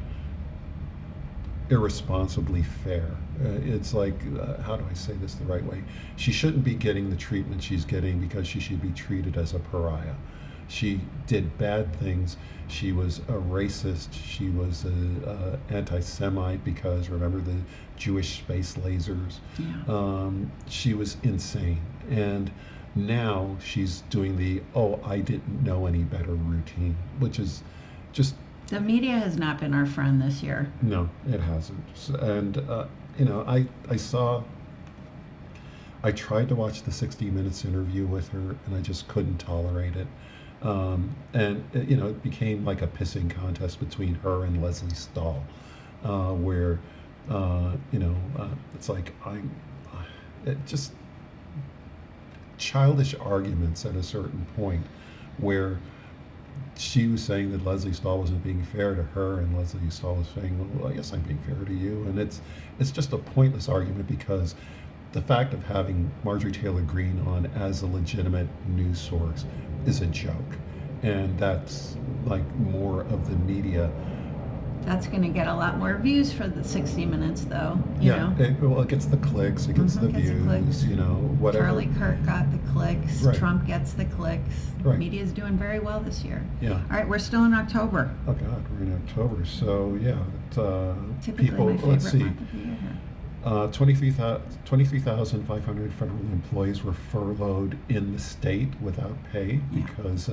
irresponsibly fair. It's like, how do I say this the right way? She shouldn't be getting the treatment she's getting because she should be treated as a pariah. She did bad things. She was a racist. She was a anti-Semite because, remember, the Jewish space lasers. Yeah. She was insane. And now she's doing the, oh, I didn't know any better routine, which is just, The media has not been our friend this year. no, it hasn't. And, I tried to watch the 60 Minutes interview with her, and I just couldn't tolerate it. It became like a pissing contest between her and Leslie Stahl, where, it's like, it just childish arguments at a certain point where she was saying that Leslie Stahl wasn't being fair to her, and Leslie Stahl was saying, "Well, I guess I'm being fair to you." And it's just a pointless argument because the fact of having Marjorie Taylor Greene on as a legitimate news source is a joke, and that's like more of the media. That's going to get a lot more views for the 60 Minutes, though. You know? It gets the clicks, it gets the Gets the views, clicks. whatever. Charlie Kirk got the clicks. Right. Trump gets the clicks. Right. Media's doing very well this year. Yeah. All right, we're still in October. Oh God, we're in October, so yeah. Typically People, my favorite let's see. month of the year. 23,500 federal employees were furloughed in the state without pay Yeah. because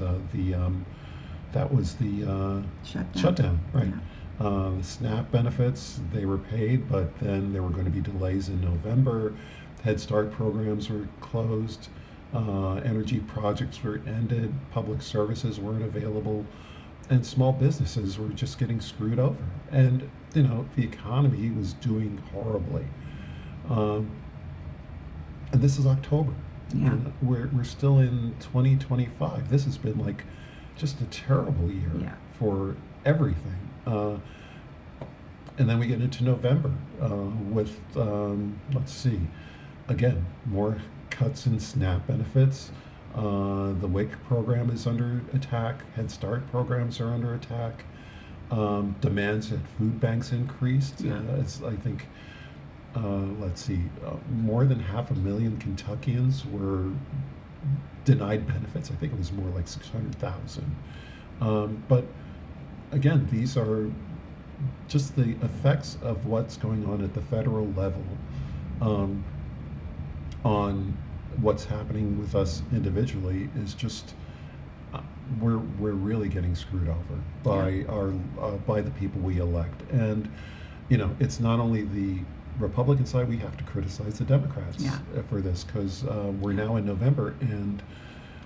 that was the Shutdown. right? Yeah. The SNAP benefits, they were paid, but then there were going to be delays in November. Head Start programs were closed. Energy projects were ended. Public services weren't available. And small businesses were just getting screwed over. And, the economy was doing horribly. And this is October. Yeah. And we're still in 2025. This has been like just a terrible year Yeah. for everything. And then we get into November with, let's see, again, more cuts in SNAP benefits. The WIC program is under attack. Head Start programs are under attack. Demands at food banks increased. Yeah. I think, let's see, more than 500,000 Kentuckians were denied benefits. I think it was more like 600,000. But again, these are just the effects of what's going on at the federal level on what's happening with us individually is just we're really getting screwed over by by the people we elect. And it's not only the Republican side, we have to criticize the Democrats for this because we're now in November, and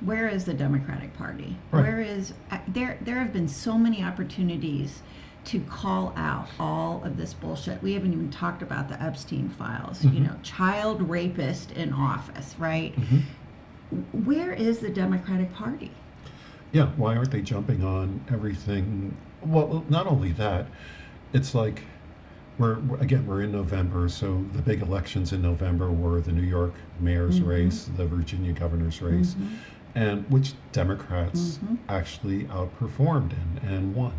Where is the Democratic Party? Right. Where is there have been so many opportunities to call out all of this bullshit. We haven't even talked about the Epstein files, child rapist in office, right? Where is the Democratic Party? Yeah, why aren't they jumping on everything? Well, not only that, it's like we're in November, so the big elections in November were the New York mayor's race, the Virginia governor's race, and which Democrats actually outperformed and won.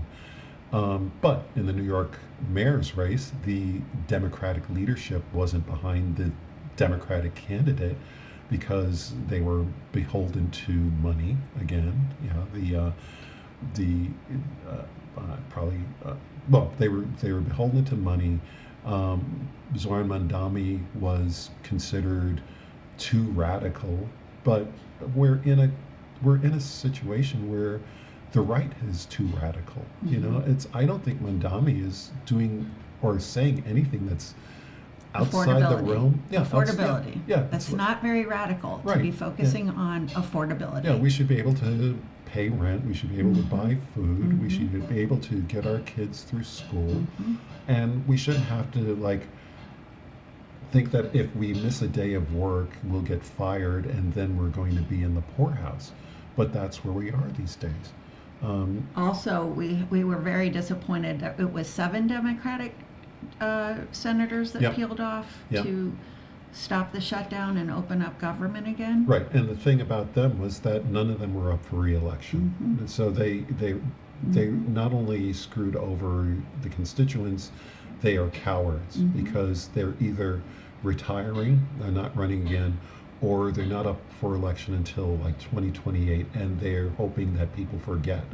But in the New York mayor's race, the Democratic leadership wasn't behind the Democratic candidate because they were beholden to money again. They were beholden to money. Zoran Mandami was considered too radical, but we're in a situation where the right is too radical. I don't think Mandami is doing or saying anything that's outside the realm. Affordability. Yeah, That's not very radical to Right, be focusing on affordability. Yeah, we should be able to pay rent. We should be able to buy food. We should be able to get our kids through school, and we shouldn't have to think that if we miss a day of work, we'll get fired, and then we're going to be in the poorhouse. But that's where we are these days. Also, we were very disappointed that it was 7 Democratic senators that Yep. peeled off Yep. to stop the shutdown and open up government again. Right, and the thing about them was that none of them were up for re-election. And so they not only screwed over the constituents, they are cowards because they're either retiring, they're not running again, or they're not up for election until like 2028, and they're hoping that people forget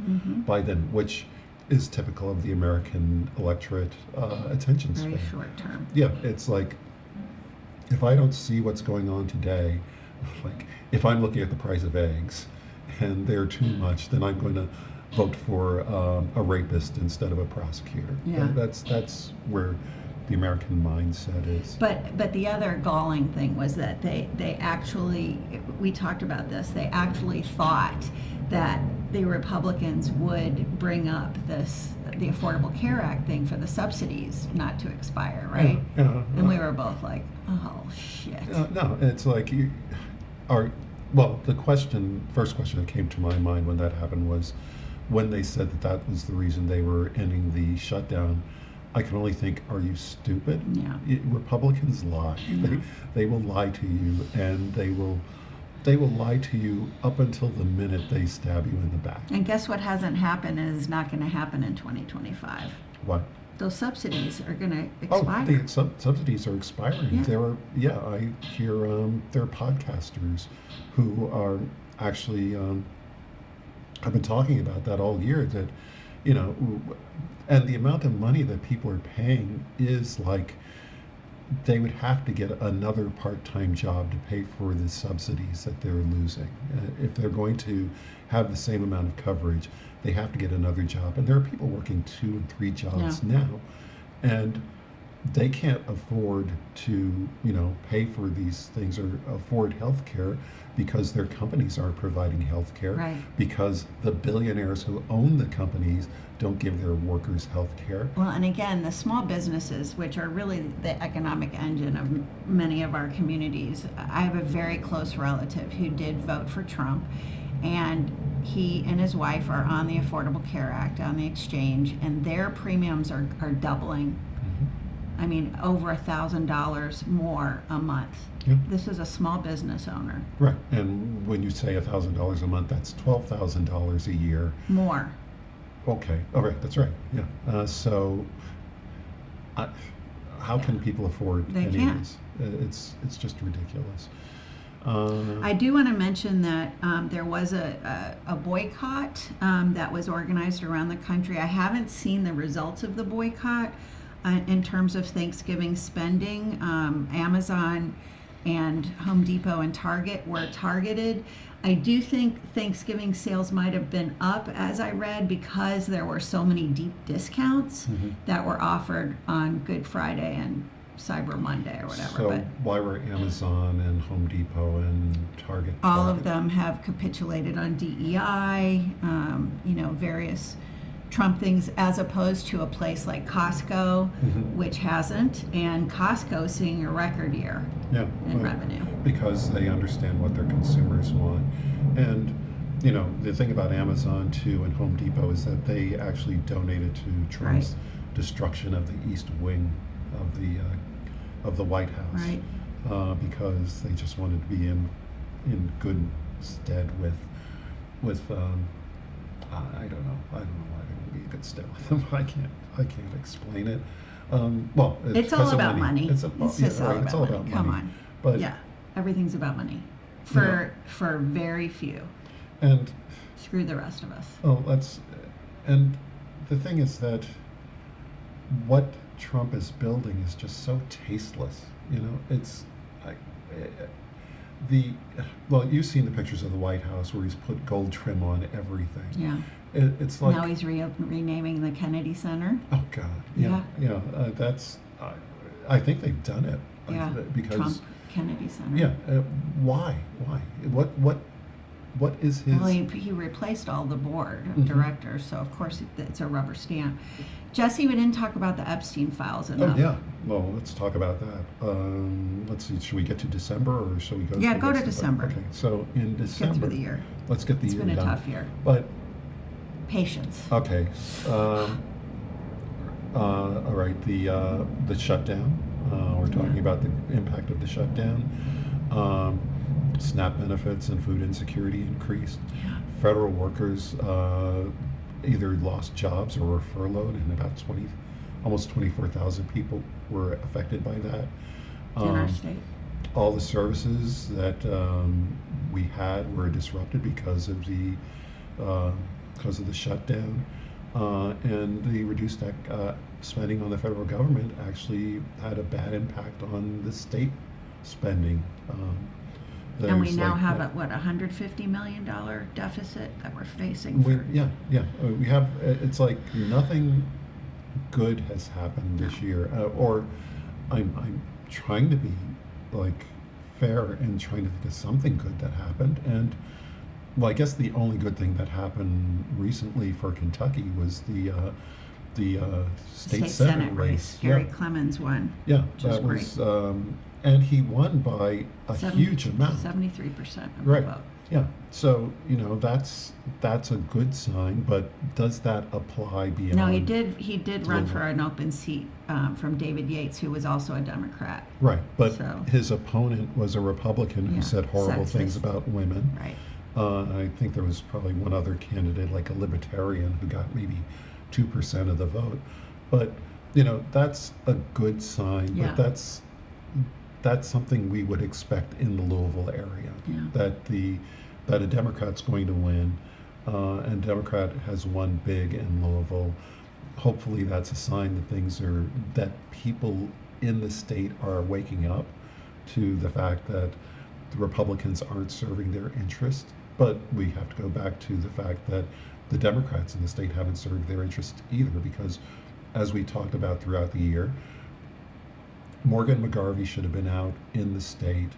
by then, which is typical of the American electorate attention span. Very short term. Yeah, it's like, if I don't see what's going on today, like if I'm looking at the price of eggs and they're too much, then I'm going to vote for a rapist instead of a prosecutor. Yeah. That's where the American mindset is. But the other galling thing was that they actually, we talked about this, they actually thought that the Republicans would bring up the Affordable Care Act thing for the subsidies not to expire, right? Yeah, and we were both like, oh shit. No, it's like the first question that came to my mind when that happened was when they said that was the reason they were ending the shutdown. I can only think, are you stupid? Yeah. Republicans lie. Yeah. They will lie to you, and they will lie to you up until the minute they stab you in the back. And guess what hasn't happened and is not going to happen in 2025? What? Those subsidies are going to expire. Oh, the subsidies are expiring. Yeah. I hear there are podcasters who are actually have been talking about that all year. That and the amount of money that people are paying is like they would have to get another part-time job to pay for the subsidies that they're losing. If they're going to have the same amount of coverage, they have to get another job. And there are people working 2 and 3 jobs now, and they can't afford to, pay for these things or afford health care because their companies aren't providing health care, Right. because the billionaires who own the companies don't give their workers health care. Well, and again, the small businesses, which are really the economic engine of many of our communities. I have a very close relative who did vote for Trump, and he and his wife are on the Affordable Care Act, on the exchange, and their premiums are doubling. I mean, over $1,000 more a month. Yeah. This is a small business owner. Right, and when you say $1,000 a month, that's $12,000 a year. More. Okay, all right, that's right, yeah. How can people afford They any can't. of these? It's just ridiculous. I do want to mention that there was a boycott that was organized around the country. I haven't seen the results of the boycott in terms of Thanksgiving spending. Amazon and Home Depot and Target were targeted. I do think Thanksgiving sales might have been up, as I read, because there were so many deep discounts that were offered on Good Friday and Cyber Monday or whatever. So but why were Amazon and Home Depot and Target? all of them have capitulated on DEI, various Trump things, as opposed to a place like Costco, which hasn't, and Costco seeing a record year in revenue. Because they understand what their consumers want. And, the thing about Amazon, too, and Home Depot is that they actually donated to Trump's destruction of the East Wing of the White House. Right. Because they just wanted to be in good stead with I don't know why they would be in good stead with them. I can't explain it. It's all about money. It's just all it's about all money. about money. Come on. But Yeah, everything's about money for very few. and Screw the rest of us. and the thing is that what Trump is building is just so tasteless. It's you've seen the pictures of the White House where he's put gold trim on everything. Yeah. It's like, Now he's renaming the Kennedy Center. oh God, yeah. That's I think they've done it. Yeah. Because Trump Kennedy Center. yeah, why? What is his? Well, he replaced all the board of directors, so of course it's a rubber stamp. Jesse, we didn't talk about the Epstein files enough. Oh yeah. Well, let's talk about that. Let's see. Should we get to December or should we go? Yeah, to go to December? December. Okay. So in Get December, through the year. let's get the It's year been a done. tough year. But Patience. okay. All right. The shutdown. We're talking Yeah. about the impact of the shutdown. Um, SNAP benefits and food insecurity increased. Yeah. Federal workers either lost jobs or were furloughed, and about almost 24,000 people were affected by that. In our Um, state. all the services that we had were disrupted because of the shutdown, and the reduced spending on the federal government actually had a bad impact on the state spending. And we There's now like, have $150 million deficit that we're facing for. yeah, we have. It's like nothing good has happened this No. year, or I'm trying to be like fair and trying to think of something good that happened. And well, I guess the only good thing that happened recently for Kentucky was the state senate race. Gary Yeah, Clemens won. yeah, which was that was, and he won by a huge amount. 73% of Right. the vote. Yeah, so that's a good sign, but does that apply beyond? No, he did run Global. for an open seat from David Yates, who was also a Democrat. Right, but So- his opponent was a Republican who Yeah, said horrible things sexist. about women. Right. I think there was probably one other candidate, like a libertarian, who got maybe 2% of the vote. But that's a good sign. Yeah. But that's something we would expect in the Louisville area. Yeah. That a Democrat's going to win, and Democrat has won big in Louisville. Hopefully, that's a sign that people in the state are waking up to the fact that the Republicans aren't serving their interest. But we have to go back to the fact that the Democrats in the state haven't served their interest either, because as we talked about throughout the year, Morgan McGarvey should have been out in the state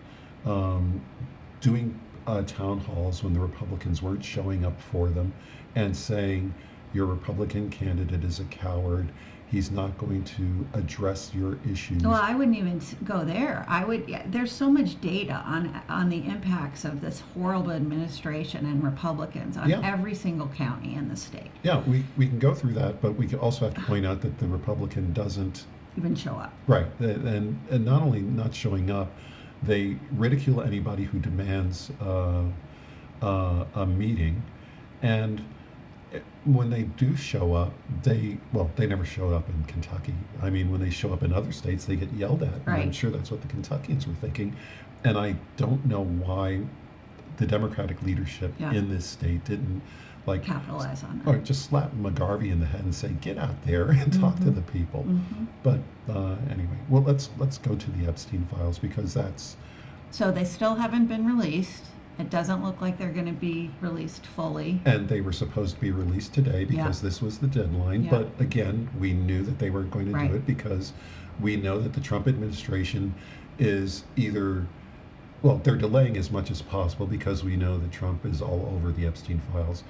doing town halls when the Republicans weren't showing up for them and saying, your Republican candidate is a coward. He's not going to address your issues. Well, I wouldn't even go there. There's so much data on the impacts of this horrible administration and Republicans on Yeah. every single county in the state. Yeah, we can go through that, but we also have to point out that the Republican doesn't. Even show up. Right, and not only not showing up, they ridicule anybody who demands a meeting, and when they do show up, they never show up in Kentucky. I mean, when they show up in other states, they get yelled at. And I'm Right. sure that's what the Kentuckians were thinking, and I don't know why the Democratic leadership Yeah. in this state didn't Capitalize on or that. just slap McGarvey in the head and say, "Get out there and talk to Mhm. the people." Mhm. But anyway, well, let's go to the Epstein files, because that's So they still haven't been released. It doesn't look like they're going to be released fully. and they were supposed to be released today because Yeah. this was the deadline. Yeah. But again, we knew that they weren't going to Right. do it because we know that the Trump administration is either they're delaying as much as possible because we know that Trump is all over the Epstein files.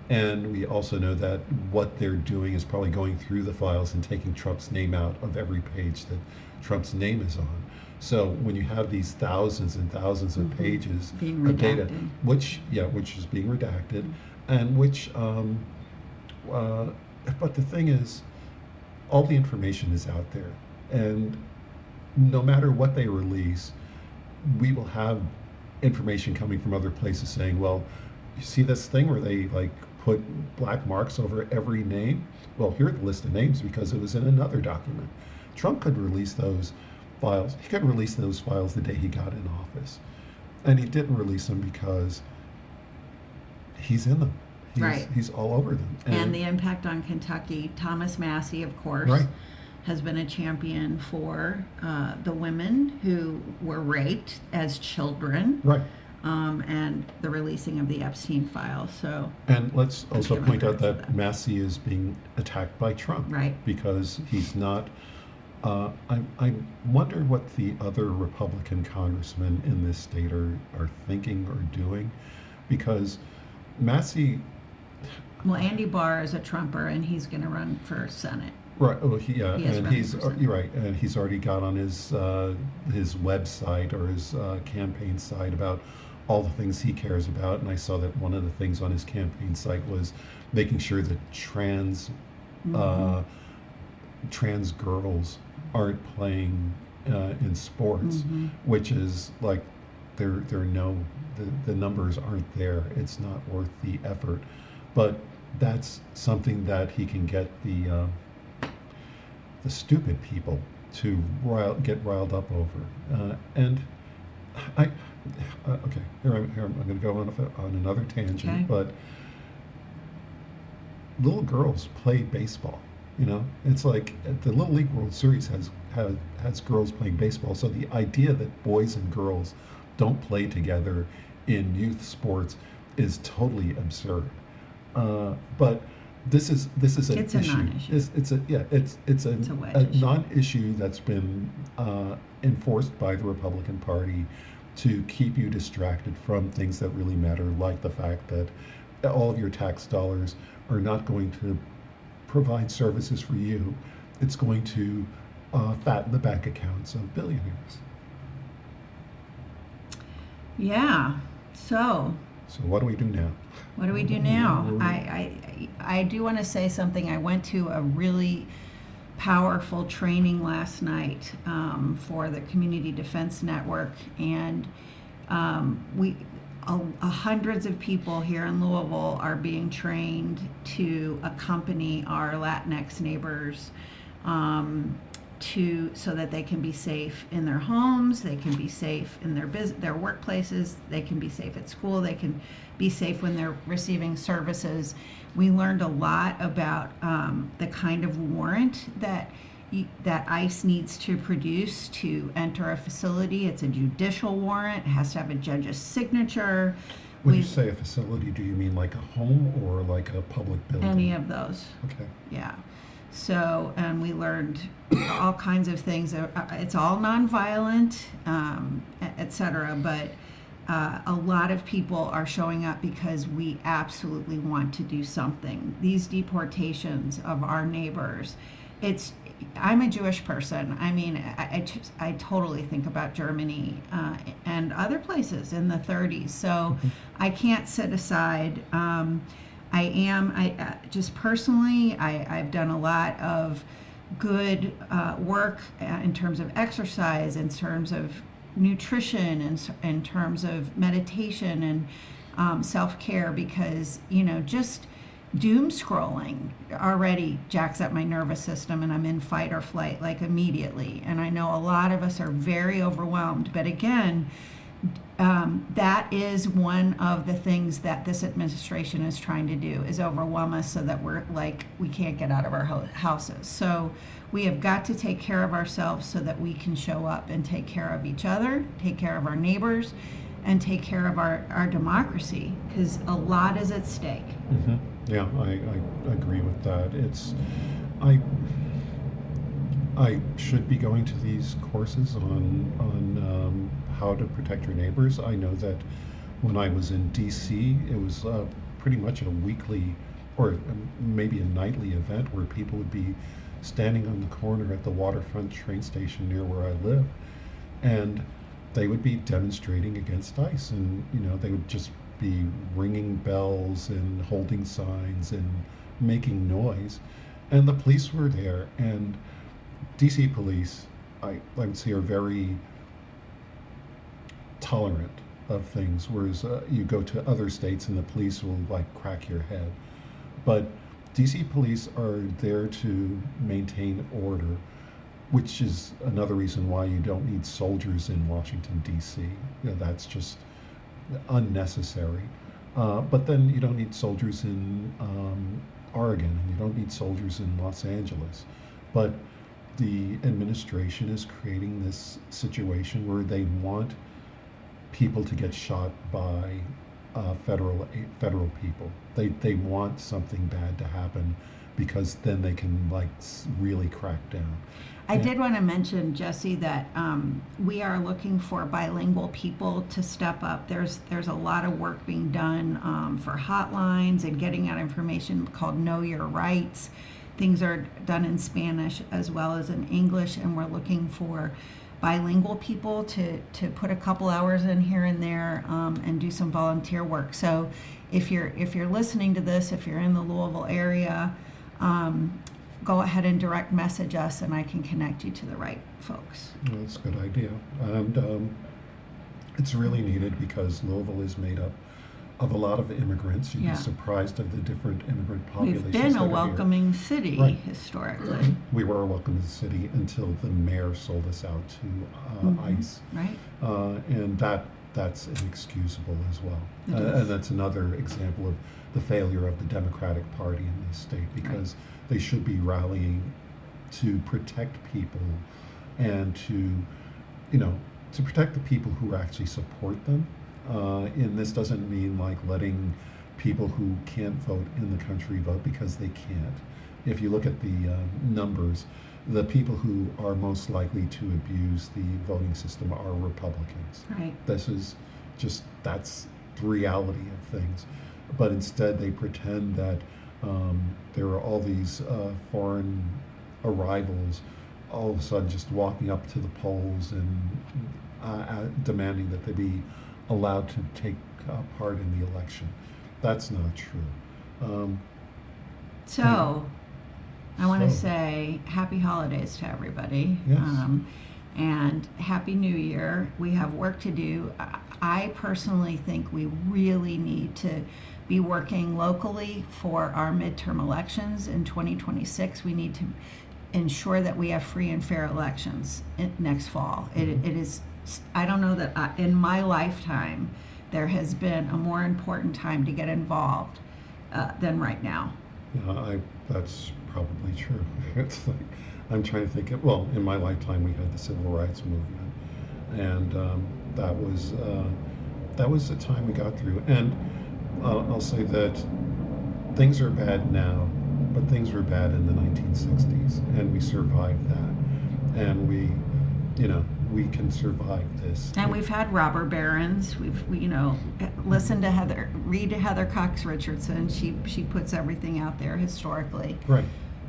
And we also know that what they're doing is probably going through the files and taking Trump's name out of every page that Trump's name is on. So when you have these thousands and thousands of Mhm. pages Being of data, redacted. which is being redacted, and which, but the thing is, all the information is out there, and no matter what they release, we will have information coming from other places saying, well, you see this thing where they like put black marks over every name? Well, here are the list of names because it was in another document. Trump could release those files. He could release those files the day he got in office. And he didn't release them because he's in them. Right. He's all over them. And the impact on Kentucky, Thomas Massey, of course, Right. has been a champion for the women who were raped as children. Right. And the releasing of the Epstein files. So, And let's also give him point out credit for that that. Massey is being attacked by Trump. Right. Because he's not. I wonder what the other Republican congressmen in this state are thinking or doing, because Massey. well, Andy Barr is a Trumper, and he's going to run for Senate. Right. Oh, He is and running he's for Senate. you're right, and he's already got on his website or his campaign site about all the things he cares about. And I saw that one of the things on his campaign site was making sure that trans girls aren't playing in sports, which is like there are no the numbers aren't there. It's not worth the effort, but that's something that he can get the stupid people to get riled up over. And I okay, I'm going to go on another tangent, Okay. but little girls play baseball. You know, it's like the Little League World Series has girls playing baseball. So the idea that boys and girls don't play together in youth sports is totally absurd. But this is an It's a issue. non-issue. It's a a wedge issue. non-issue that's been enforced by the Republican Party to keep you distracted from things that really matter, like the fact that all of your tax dollars are not going to provide services for you. It's going to fatten the bank accounts of billionaires. Yeah. So So what do we do now? what do we do now? I do want to say something. I went to a really powerful training last night for the Community Defense Network, and hundreds of people here in Louisville are being trained to accompany our Latinx neighbors so that they can be safe in their homes, they can be safe in their workplaces, they can be safe at school, they can be safe when they're receiving services. We learned a lot about the kind of warrant that ICE needs to produce to enter a facility. It's a judicial warrant. It has to have a judge's signature. When you say a facility, do you mean like a home or like a public building? Any of those. Okay. Yeah. So, and we learned all kinds of things. It's all nonviolent, et cetera, but a lot of people are showing up because we absolutely want to do something. These deportations of our neighbors, I'm a Jewish person. I mean, I totally think about Germany and other places in the 30s. So I can't sit aside. Just personally, I've done a lot of good work in terms of exercise, in terms of nutrition, and in terms of meditation and self-care, because, just doom scrolling already jacks up my nervous system, and I'm in fight or flight like immediately. And I know a lot of us are very overwhelmed, but again, that is one of the things that this administration is trying to do, is overwhelm us so that we can't get out of our houses. So we have got to take care of ourselves so that we can show up and take care of each other, take care of our neighbors, and take care of our democracy, because a lot is at stake. Mm-hmm. Yeah, I agree with that. I should be going to these courses on how to protect your neighbors. I know that when I was in D.C., it was pretty much a weekly or maybe a nightly event where people would be standing on the corner at the waterfront train station near where I live, and they would be demonstrating against ICE, and they would just be ringing bells and holding signs and making noise, and the police were there. And DC police, I would say, are very tolerant of things, whereas you go to other states and the police will crack your head. But DC police are there to maintain order, which is another reason why you don't need soldiers in Washington, D.C. That's just unnecessary. But then you don't need soldiers in Oregon, and you don't need soldiers in Los Angeles. But the administration is creating this situation where they want people to get shot by federal people. They want something bad to happen, because then they can really crack down. I did want to mention, Jesse, that we are looking for bilingual people to step up. There's a lot of work being done for hotlines and getting out information called Know Your Rights. Things are done in Spanish as well as in English, and we're looking for bilingual people to put a couple hours in here and there and do some volunteer work. So if you're listening to this, if you're in the Louisville area, go ahead and direct message us, and I can connect you to the right folks. Well, that's a good idea. And it's really needed because Louisville is made up of a lot of immigrants. You'd Yeah. be surprised of the different immigrant populations. We've been that a are welcoming city Right. historically, We were a welcome city until the mayor sold us out to Mhm. ICE. right? And that's inexcusable as well. It is. And that's another example of the failure of the Democratic Party in this state, because they should be rallying to protect people and to protect the people who actually support them. And this doesn't mean like letting people who can't vote in the country vote, because they can't. If you look at the numbers, the people who are most likely to abuse the voting system are Republicans. Right. That's the reality of things. But instead they pretend that there are all these foreign arrivals all of a sudden just walking up to the polls and demanding that they be allowed to take part in the election. That's not true. So, I want to So- say happy holidays to everybody. Yes. And happy new year. We have work to do. I personally think we really need to be working locally for our midterm elections in 2026. We need to ensure that we have free and fair elections next fall. It is, I don't know that in my lifetime there has been a more important time to get involved than right now. Yeah, that's probably true. It's like, I'm trying to think. Well, in my lifetime, we had the civil rights movement, and that was a time we got through. And I'll say that things are bad now, but things were bad in the 1960s, and we survived that, and we can survive this. And we've had robber barons. We've listened to read to Heather Cox Richardson. She puts everything out there historically. Right.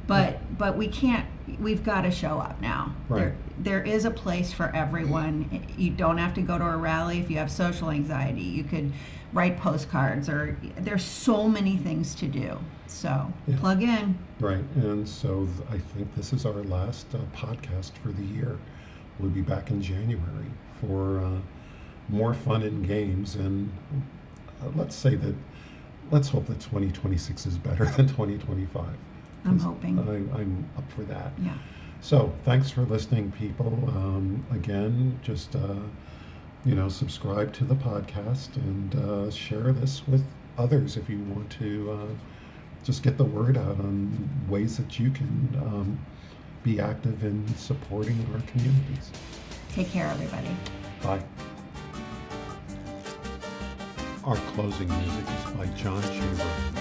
But we can't. We've got to show up now. Right. There is a place for everyone. You don't have to go to a rally if you have social anxiety. You could write postcards, or there's so many things to do. So Yeah. plug in. Right. And so I think this is our last podcast for the year. We'll be back in January for more fun and games, and let's hope that 2026 is better than 2025. I'm hoping. I'm up for that. Yeah. So thanks for listening, people. Again, just subscribe to the podcast and share this with others if you want to just get the word out on ways that you can be active in supporting our communities. Take care, everybody. Bye. Our closing music is by John Chamberlain.